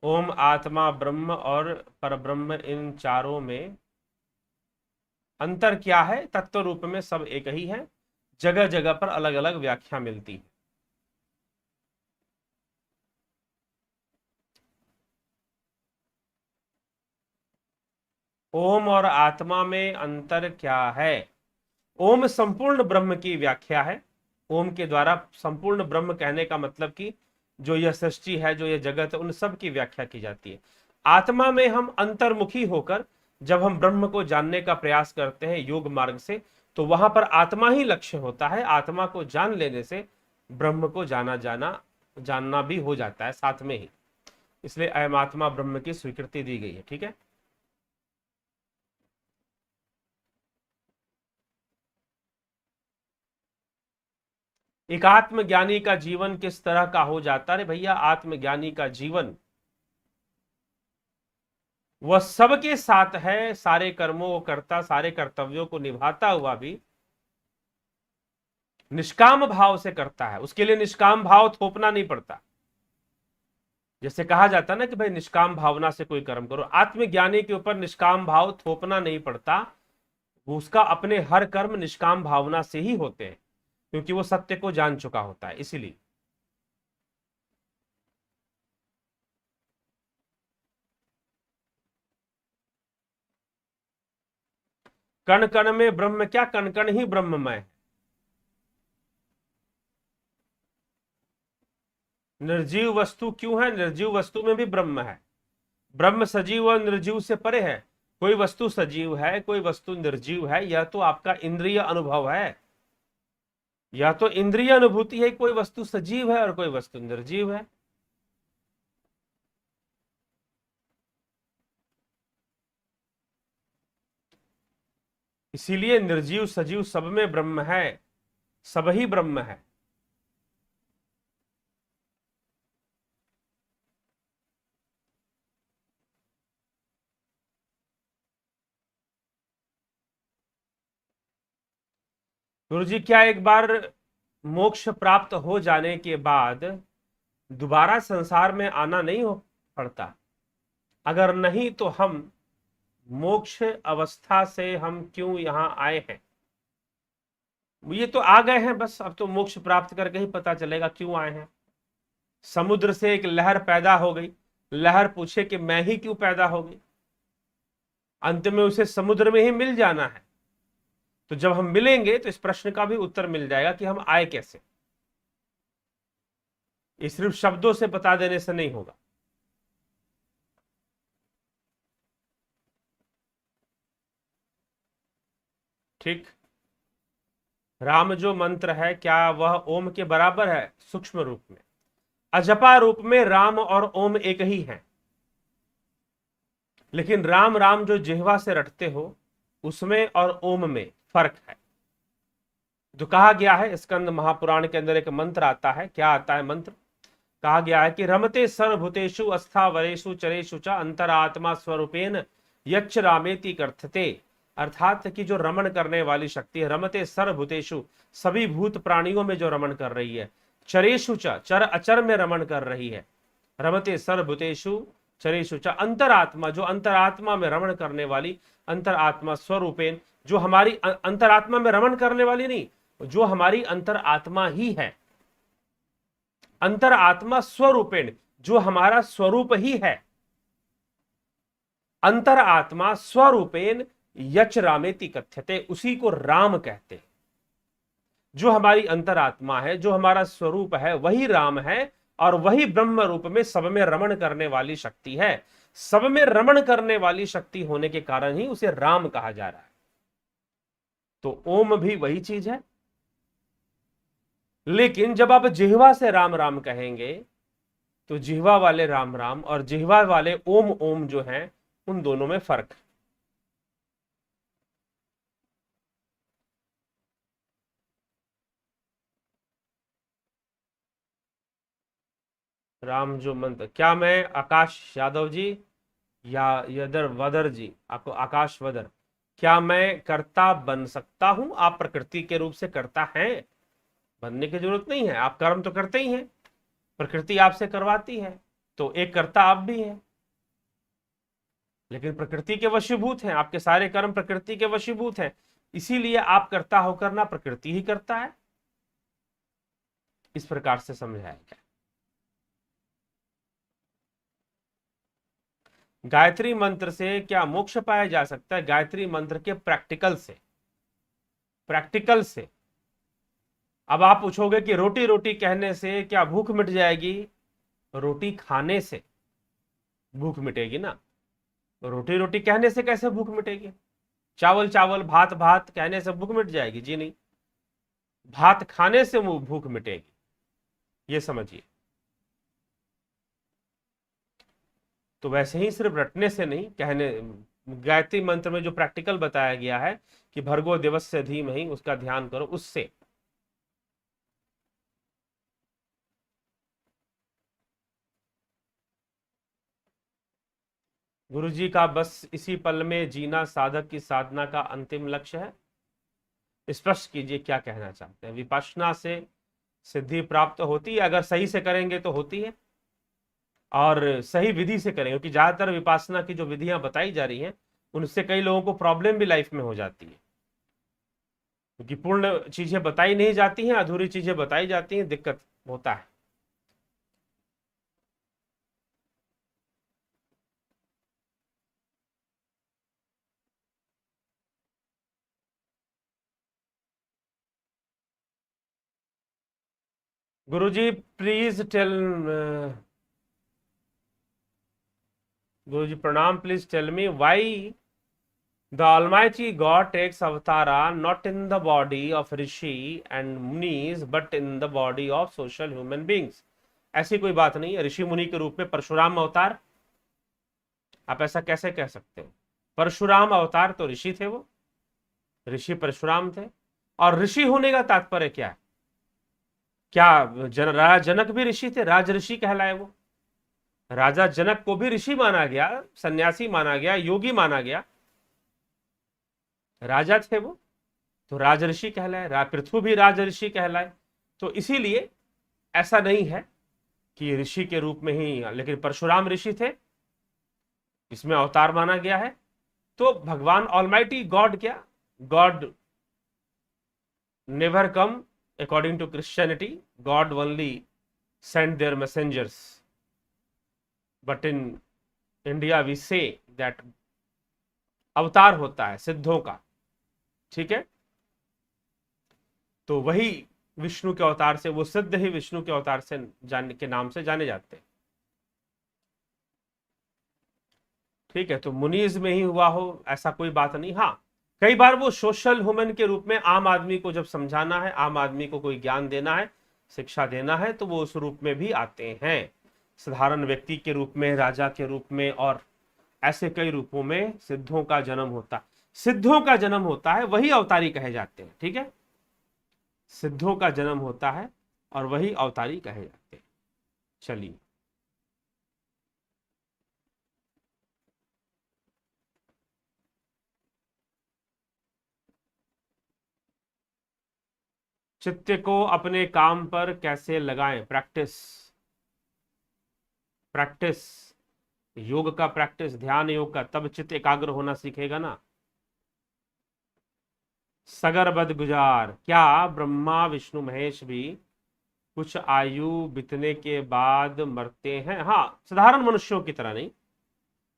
ओम, आत्मा, ब्रह्म और परब्रह्म, इन चारों में अंतर क्या है? तत्व रूप में सब एक ही है, जगह जगह पर अलग अलग व्याख्या मिलती है। ओम और आत्मा में अंतर क्या है? ओम संपूर्ण ब्रह्म की व्याख्या है। ओम के द्वारा संपूर्ण ब्रह्म कहने का मतलब कि जो यह सृष्टि है, जो यह जगत है, उन सब की व्याख्या की जाती है। आत्मा में हम अंतर्मुखी होकर जब हम ब्रह्म को जानने का प्रयास करते हैं योग मार्ग से, तो वहां पर आत्मा ही लक्ष्य होता है। आत्मा को जान लेने से ब्रह्म को जानना भी हो जाता है साथ में ही, इसलिए अयम आत्मा ब्रह्म की स्वीकृति दी गई है, ठीक है। एक आत्मज्ञानी का जीवन किस तरह का हो जाता है? भैया, आत्मज्ञानी का जीवन वह सबके साथ है, सारे कर्मों को करता, सारे कर्तव्यों को निभाता हुआ भी निष्काम भाव से करता है। उसके लिए निष्काम भाव थोपना नहीं पड़ता। जैसे कहा जाता है ना कि भाई निष्काम भावना से कोई कर्म करो, आत्मज्ञानी के ऊपर निष्काम भाव थोपना नहीं पड़ता, वो उसका अपने हर कर्म निष्काम भावना से ही होते हैं, क्योंकि वो सत्य को जान चुका होता है। इसीलिए कण कण में ब्रह्म क्या, कण कण ही ब्रह्ममय है। निर्जीव वस्तु क्यों है, निर्जीव वस्तु में भी ब्रह्म है। ब्रह्म सजीव और निर्जीव से परे है। कोई वस्तु सजीव है, कोई वस्तु निर्जीव है, यह तो आपका इंद्रिय अनुभव है, या तो इंद्रिय अनुभूति है, कोई वस्तु सजीव है और कोई वस्तु निर्जीव है। इसीलिए निर्जीव सजीव सब में ब्रह्म है, सब ही ब्रह्म है। गुरु जी, क्या एक बार मोक्ष प्राप्त हो जाने के बाद दोबारा संसार में आना नहीं हो पड़ता? अगर नहीं तो हम मोक्ष अवस्था से हम क्यों यहां आए हैं? ये तो आ गए हैं बस, अब तो मोक्ष प्राप्त करके ही पता चलेगा क्यों आए हैं। समुद्र से एक लहर पैदा हो गई, लहर पूछे कि मैं ही क्यों पैदा हो गई, अंत में उसे समुद्र में ही मिल जाना है। तो जब हम मिलेंगे तो इस प्रश्न का भी उत्तर मिल जाएगा कि हम आए कैसे। ये सिर्फ शब्दों से बता देने से नहीं होगा। ठीक, राम जो मंत्र है क्या वह ओम के बराबर है? सूक्ष्म रूप में, अजपा रूप में राम और ओम एक ही हैं, लेकिन राम राम जो जिह्वा से रटते हो उसमें और ओम में फर्क है। जो कहा गया है स्कंद महापुराण के अंदर एक मंत्र आता है, क्या आता है मंत्र? कहा गया है कि रमते सर्वभूतेषु अस्थावरेषु चरेषु च अंतरात्मा स्वरूपेन यच्च रामेति कर्थते। अर्थात कि जो रमण करने वाली शक्ति है, रमते सर्वभूतेषु, सभी भूत प्राणियों में जो रमण कर रही है, चरेषु च, चर अचर में रमण कर रही है, रमते सर्वभूतेषु चरेषु च अंतरात्मा, जो अंतरात्मा में रमण करने वाली, अंतरात्मा स्वरूपेन, जो हमारी अंतरात्मा में रमण करने वाली नहीं, जो हमारी अंतरात्मा ही है, अंतरात्मा स्वरूपेण, जो हमारा स्वरूप ही है, अंतरात्मा स्वरूपेण यच रामेति कथ्यते, उसी को राम कहते हैं। जो हमारी अंतरात्मा है, जो हमारा स्वरूप है, वही राम है, और वही ब्रह्म रूप में सब में रमण करने वाली शक्ति है। सब में रमण करने वाली शक्ति होने के कारण ही उसे राम कहा जा रहा है। तो ओम भी वही चीज है, लेकिन जब आप जिह्वा से राम राम कहेंगे तो जिह्वा वाले राम राम और जिह्वा वाले ओम ओम जो हैं, उन दोनों में फर्क है। राम जो मंत्र, क्या मैं आकाश यादव जी या यदर वदर जी, आपको आकाश वदर, क्या मैं कर्ता बन सकता हूं? आप प्रकृति के रूप से कर्ता हैं, बनने की जरूरत नहीं है, आप कर्म तो करते ही हैं, प्रकृति आपसे करवाती है, तो एक कर्ता आप भी हैं। लेकिन प्रकृति के वशीभूत हैं, आपके सारे कर्म प्रकृति के वशीभूत हैं, इसीलिए आप कर्ता होकर ना, प्रकृति ही करता है। इस प्रकार से समझाया गया। गायत्री मंत्र से क्या मोक्ष पाया जा सकता है? गायत्री मंत्र के प्रैक्टिकल से, प्रैक्टिकल से। अब आप पूछोगे कि रोटी रोटी कहने से क्या भूख मिट जाएगी? रोटी खाने से भूख मिटेगी ना, रोटी रोटी कहने से कैसे भूख मिटेगी? चावल चावल, भात भात कहने से भूख मिट जाएगी? जी नहीं, भात खाने से भूख मिटेगी, ये समझिए। तो वैसे ही सिर्फ रटने से नहीं, कहने, गायत्री मंत्र में जो प्रैक्टिकल बताया गया है कि भर्गो दिवस से धीमहि, उसका ध्यान करो, उससे। गुरु जी का बस इसी पल में जीना साधक की साधना का अंतिम लक्ष्य है? स्पष्ट कीजिए क्या कहना चाहते हैं। विपश्यना से सिद्धि प्राप्त होती है, अगर सही से करेंगे तो होती है, और सही विधि से करें, क्योंकि ज्यादातर विपासना की जो विधियां बताई जा रही हैं उनसे कई लोगों को प्रॉब्लम भी लाइफ में हो जाती है, क्योंकि पूर्ण चीजें बताई नहीं जाती हैं, अधूरी चीजें बताई जाती हैं, दिक्कत होता है। गुरुजी प्लीज टेल, गुरुजी प्रणाम, please tell me why the Almighty God takes avatara not in the body of rishi and munis but in the body of social human beings। ऐसी कोई बात नहीं है, ऋषि मुनि के रूप में परशुराम अवतार, आप ऐसा कैसे कह सकते हो? परशुराम अवतार तो ऋषि थे, वो ऋषि परशुराम थे। और ऋषि होने का तात्पर्य क्या है? क्या राजा जनक भी ऋषि थे? राज ऋषि कहलाए वो। राजा जनक को भी ऋषि माना गया, सन्यासी माना गया, योगी माना गया, राजा थे वो, तो राजऋषि कहलाए। पृथु भी राजऋषि कहलाए। तो इसीलिए ऐसा नहीं है कि ऋषि के रूप में ही, लेकिन परशुराम ऋषि थे, इसमें अवतार माना गया है। तो भगवान ऑलमाइटी गॉड, क्या God never come according to Christianity, God only send their messengers, but in India we say that avatar होता है सिद्धों का, ठीक है। तो वही विष्णु के अवतार से, वो सिद्ध ही विष्णु के अवतार से जाने के नाम से जाने जाते हैं, ठीक है। तो मुनीज में ही हुआ हो ऐसा कोई बात नहीं। हाँ, कई बार वो सोशल ह्यूमन के रूप में आम आदमी को जब समझाना है, आम आदमी को कोई ज्ञान देना है, शिक्षा देना है, तो वो उस रूप में भी आते हैं, साधारण व्यक्ति के रूप में, राजा के रूप में, और ऐसे कई रूपों में सिद्धों का जन्म होता है। सिद्धों का जन्म होता है, वही अवतारी कहे जाते हैं, ठीक है। सिद्धों का जन्म होता है और वही अवतारी कहे जाते हैं। चलिए, चित्त को अपने काम पर कैसे लगाएं? प्रैक्टिस, प्रैक्टिस, योग का प्रैक्टिस, ध्यान योग का, तब चित्त एकाग्र होना सीखेगा ना। सगर बद गुजार, क्या ब्रह्मा विष्णु महेश भी कुछ आयु बीतने के बाद मरते हैं? हाँ, साधारण मनुष्यों की तरह नहीं,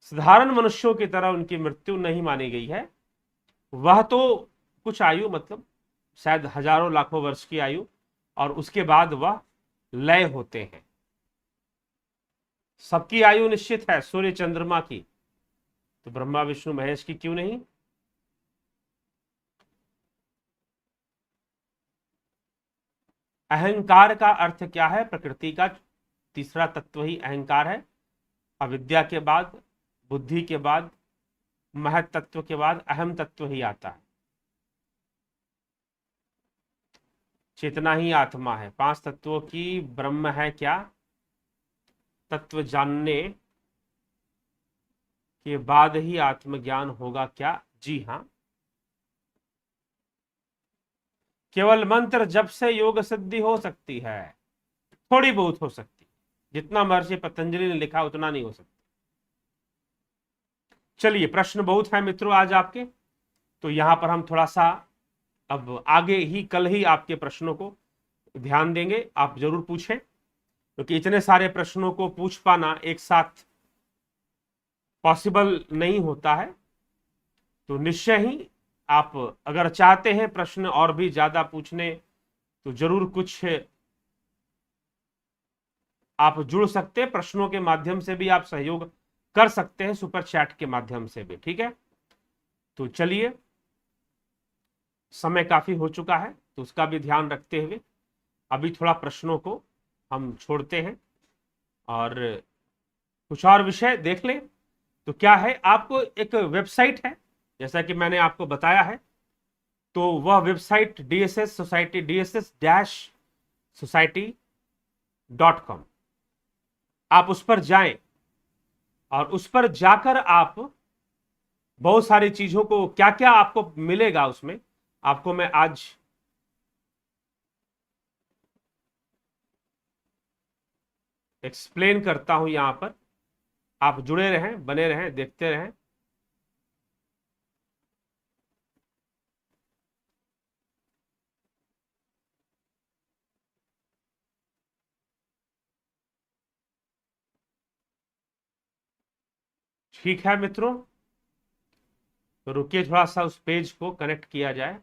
साधारण मनुष्यों की तरह उनकी मृत्यु नहीं मानी गई है। वह तो कुछ आयु, मतलब शायद हजारों लाखों वर्ष की आयु, और उसके बाद वह लय होते हैं। सबकी आयु निश्चित है, सूर्य चंद्रमा की, तो ब्रह्मा विष्णु महेश की क्यों नहीं? अहंकार का अर्थ क्या है? प्रकृति का तीसरा तत्व ही अहंकार है। अविद्या के बाद, बुद्धि के बाद, महत तत्व के बाद अहम तत्व ही आता है। चेतना ही आत्मा है। पांच तत्वों की ब्रह्म है क्या? तत्व जानने के बाद ही आत्मज्ञान होगा क्या? जी हाँ। केवल मंत्र जप से योग सिद्धि हो सकती है? थोड़ी बहुत हो सकती, जितना महर्षि पतंजलि ने लिखा उतना नहीं हो सकती। चलिए, प्रश्न बहुत है मित्रों आज आपके, तो यहां पर हम थोड़ा सा अब आगे ही, कल ही आपके प्रश्नों को ध्यान देंगे। आप जरूर पूछें, क्योंकि इतने सारे प्रश्नों को पूछ पाना एक साथ पॉसिबल नहीं होता है। तो निश्चय ही आप अगर चाहते हैं प्रश्न और भी ज्यादा पूछने, तो जरूर कुछ आप जुड़ सकते हैं, प्रश्नों के माध्यम से भी आप सहयोग कर सकते हैं, सुपर चैट के माध्यम से भी, ठीक है। तो चलिए, समय काफी हो चुका है, तो उसका भी ध्यान रखते हुए अभी थोड़ा प्रश्नों को हम छोड़ते हैं और कुछ और विषय देख लें। तो क्या है, आपको एक वेबसाइट है, जैसा कि मैंने आपको बताया है, तो वह वेबसाइट DSS सोसाइटी, DSS-society.com, आप उस पर जाएं और उस पर जाकर आप बहुत सारी चीजों को, क्या क्या आपको मिलेगा उसमें, आपको मैं आज एक्सप्लेन करता हूं यहां पर। आप जुड़े रहें, बने रहें, देखते रहें। ठीक है मित्रों, तो रुकिए थोड़ा सा उस पेज को कनेक्ट किया जाए,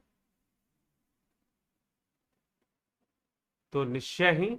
तो निश्चय ही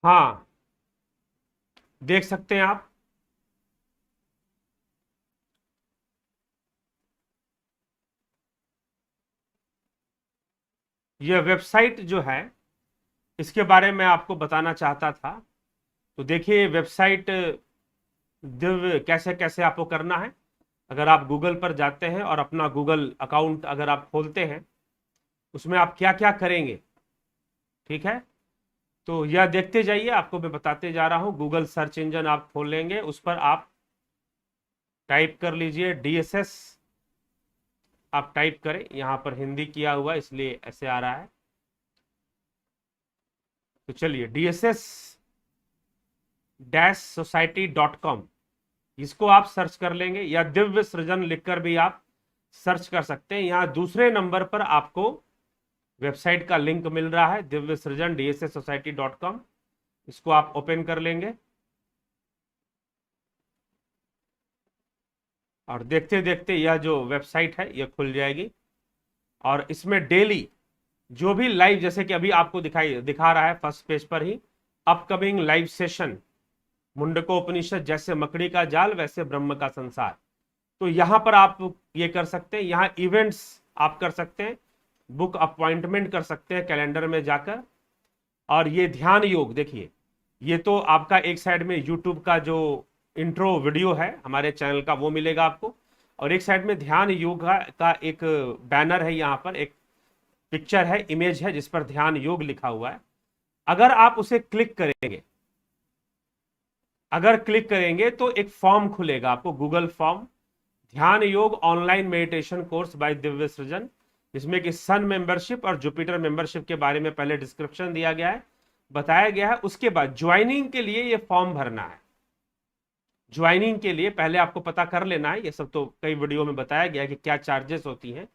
हाँ, देख सकते हैं आप। यह वेबसाइट जो है, इसके बारे में आपको बताना चाहता था। तो देखिए वेबसाइट दिव्य कैसे कैसे आपको करना है। अगर आप गूगल पर जाते हैं और अपना गूगल अकाउंट अगर आप खोलते हैं, उसमें आप क्या क्या करेंगे, ठीक है। तो यह देखते जाइए, आपको मैं बताते जा रहा हूं। गूगल सर्च इंजन आप खोल लेंगे, उस पर आप टाइप कर लीजिए डीएसएस। आप टाइप करें, यहां पर हिंदी किया हुआ इसलिए ऐसे आ रहा है। तो चलिए DSS -society.com, इसको आप सर्च कर लेंगे, या दिव्य सृजन लिखकर भी आप सर्च कर सकते हैं। यहां दूसरे नंबर पर आपको वेबसाइट का लिंक मिल रहा है, दिव्य सृजन DSS-society.com। इसको आप ओपन कर लेंगे और देखते देखते यह जो वेबसाइट है यह खुल जाएगी। और इसमें डेली जो भी लाइव, जैसे कि अभी आपको दिखा रहा है फर्स्ट पेज पर ही, अपकमिंग लाइव सेशन, मुंडकोपनिषद, जैसे मकड़ी का जाल वैसे ब्रह्म का संसार। तो यहां पर आप ये कर सकते हैं, यहां इवेंट्स आप कर सकते हैं, बुक अपॉइंटमेंट कर सकते हैं कैलेंडर में जाकर। और ये ध्यान योग देखिए, ये तो आपका एक साइड में यूट्यूब का जो इंट्रो वीडियो है हमारे चैनल का वो मिलेगा आपको, और एक साइड में ध्यान योग का एक बैनर है, यहाँ पर एक पिक्चर है, इमेज है जिस पर ध्यान योग लिखा हुआ है। अगर आप उसे क्लिक करेंगे, अगर क्लिक करेंगे तो एक फॉर्म खुलेगा आपको, गूगल फॉर्म, ध्यान योग online meditation course buy Divya सृजन, जिसमें कि सन मेंबरशिप और जुपिटर मेंबरशिप के बारे में पहले डिस्क्रिप्शन दिया गया है, बताया गया है। उसके बाद ज्वाइनिंग के लिए ये फॉर्म भरना है। ज्वाइनिंग के लिए पहले आपको पता कर लेना है, ये सब तो कई वीडियो में बताया गया है कि क्या चार्जेस होती हैं।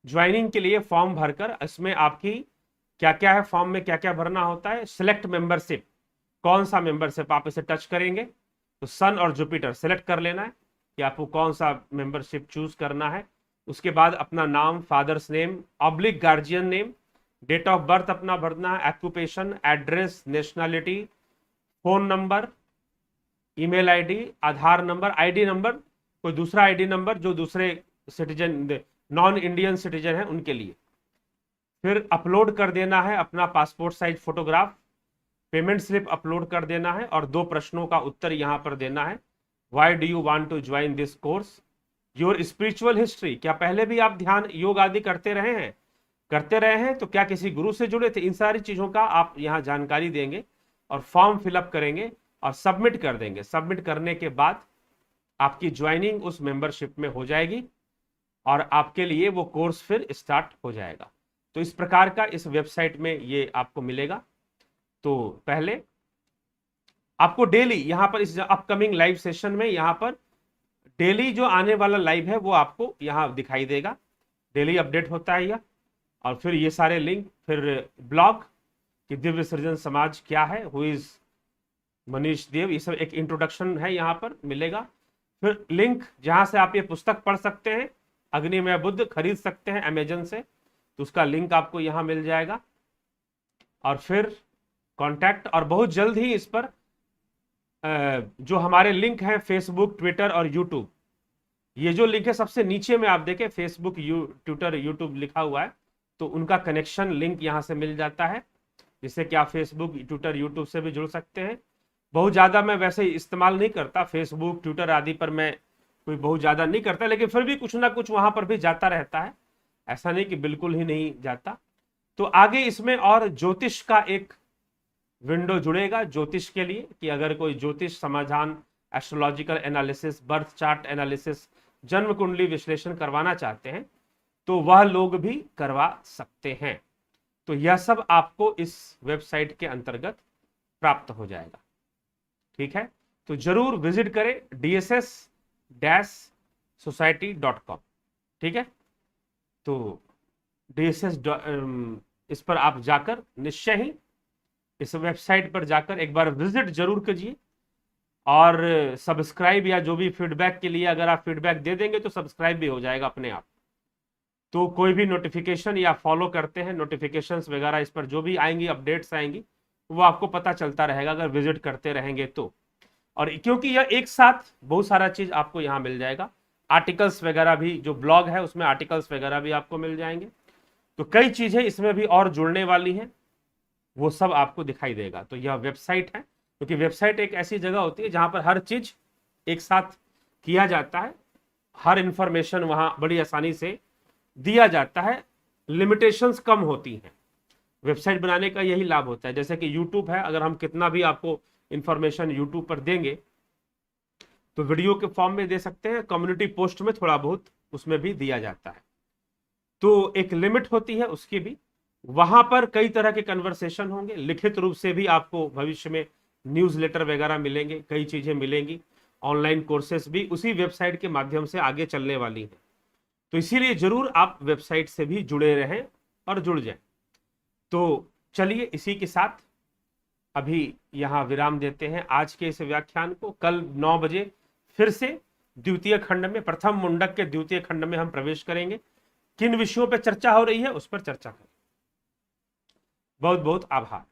ज्वाइनिंग के लिए फॉर्म भरकर इसमें आपकी क्या क्या है, फॉर्म में क्या क्या भरना होता है। सिलेक्ट मेंबरशिप, कौन सा मेंबरशिप आप इसे टच करेंगे तो सन और जुपिटर सेलेक्ट कर लेना है कि आपको कौन सा मेंबरशिप चूज करना है। उसके बाद अपना नाम, father's name oblique guardian name, date of birth अपना भरना है, occupation, address, nationality, phone number, email ID, Aadhaar number, ID number, कोई दूसरा आईडी नंबर जो दूसरे सिटीजन, नॉन इंडियन सिटीजन है उनके लिए। फिर अपलोड कर देना है अपना passport size photograph, payment slip upload कर देना है, और 2 प्रश्नों का उत्तर यहां पर देना है। Why do you want to join this course, your spiritual history, क्या पहले भी आप ध्यान योग आदि करते रहे हैं, तो क्या किसी गुरु से जुड़े थे, इन सारी चीजों का आप यहां जानकारी देंगे और फॉर्म फिलअप करेंगे और सबमिट कर देंगे। सबमिट करने के बाद आपकी ज्वाइनिंग उस मेंबरशिप में हो जाएगी और आपके लिए वो कोर्स फिर स्टार्ट हो जाएगा। तो इस प्रकार का इस वेबसाइट में ये आपको मिलेगा। तो पहले आपको डेली यहां पर इस अपकमिंग लाइव सेशन में, यहां पर डेली जो आने वाला लाइव है वो आपको यहां दिखाई देगा, डेली अपडेट होता है यह। और फिर ये सारे लिंक, फिर ब्लॉग कि दिव्य सृजन समाज क्या है, हु इज मनीष देव, ये सब एक इंट्रोडक्शन है यहाँ पर मिलेगा। फिर लिंक जहां से आप ये पुस्तक पढ़ सकते हैं, अग्निमय बुद्ध खरीद सकते हैं अमेजन से, तो उसका लिंक आपको यहाँ मिल जाएगा। और फिर कांटेक्ट, और बहुत जल्द ही इस पर जो हमारे लिंक हैं फेसबुक, ट्विटर और यूट्यूब, ये जो लिंक है सबसे नीचे में आप देखें फेसबुक, ट्विटर, यूट्यूब लिखा हुआ है, तो उनका कनेक्शन लिंक यहां से मिल जाता है, जिससे कि आप फेसबुक, ट्विटर, यूट्यूब से भी जुड़ सकते हैं। बहुत ज़्यादा मैं वैसे इस्तेमाल नहीं करता फेसबुक, ट्विटर आदि पर, मैं कोई बहुत ज़्यादा नहीं करता, लेकिन फिर भी कुछ ना कुछ वहां पर भी जाता रहता है, ऐसा नहीं कि बिल्कुल ही नहीं जाता। तो आगे इसमें और ज्योतिष का एक विंडो जुड़ेगा ज्योतिष के लिए, कि अगर कोई ज्योतिष समाधान, astrological analysis, birth chart analysis, जन्म कुंडली विश्लेषण करवाना चाहते हैं तो वह लोग भी करवा सकते हैं। तो यह सब आपको इस वेबसाइट के अंतर्गत प्राप्त हो जाएगा। ठीक है, तो जरूर विजिट करें dss-society.com। ठीक है, तो DSS इस पर आप जाकर निश्चय ही इस वेबसाइट पर जाकर एक बार विजिट जरूर कीजिए, और सब्सक्राइब या जो भी फीडबैक के लिए अगर आप फीडबैक दे देंगे तो सब्सक्राइब भी हो जाएगा अपने आप। तो कोई भी नोटिफिकेशन या फॉलो करते हैं, नोटिफिकेशंस वगैरह इस पर जो भी आएंगी, अपडेट्स आएंगी, वो आपको पता चलता रहेगा अगर विजिट करते रहेंगे तो। और क्योंकि यह एक साथ बहुत सारा चीज आपको यहाँ मिल जाएगा, आर्टिकल्स वगैरह भी, जो ब्लॉग है उसमें आर्टिकल्स वगैरह भी आपको मिल जाएंगे, तो कई चीजें इसमें भी और जुड़ने वाली हैं, वो सब आपको दिखाई देगा। तो यह वेबसाइट है, क्योंकि वेबसाइट एक ऐसी जगह होती है जहां पर हर चीज एक साथ किया जाता है, हर इंफॉर्मेशन वहां बड़ी आसानी से दिया जाता है, लिमिटेशंस कम होती हैं। वेबसाइट बनाने का यही लाभ होता है। जैसे कि यूट्यूब है, अगर हम कितना भी आपको इंफॉर्मेशन यूट्यूब पर देंगे तो वीडियो के फॉर्म में दे सकते हैं, कम्युनिटी पोस्ट में थोड़ा बहुत उसमें भी दिया जाता है, तो एक लिमिट होती है उसकी भी। वहां पर कई तरह के कन्वर्सेशन होंगे, लिखित रूप से भी आपको भविष्य में न्यूज़लेटर वगैरह मिलेंगे, कई चीजें मिलेंगी, ऑनलाइन कोर्सेस भी उसी वेबसाइट के माध्यम से आगे चलने वाली हैं। तो इसीलिए जरूर आप वेबसाइट से भी जुड़े रहें और जुड़ जाएं। तो चलिए इसी के साथ अभी यहाँ विराम देते हैं आज के इस व्याख्यान को। कल 9 बजे फिर से द्वितीय खंड में, प्रथम मुंडक के द्वितीय खंड में हम प्रवेश करेंगे। किन विषयों पर चर्चा हो रही है उस पर चर्चा करें। बहुत बहुत आभार।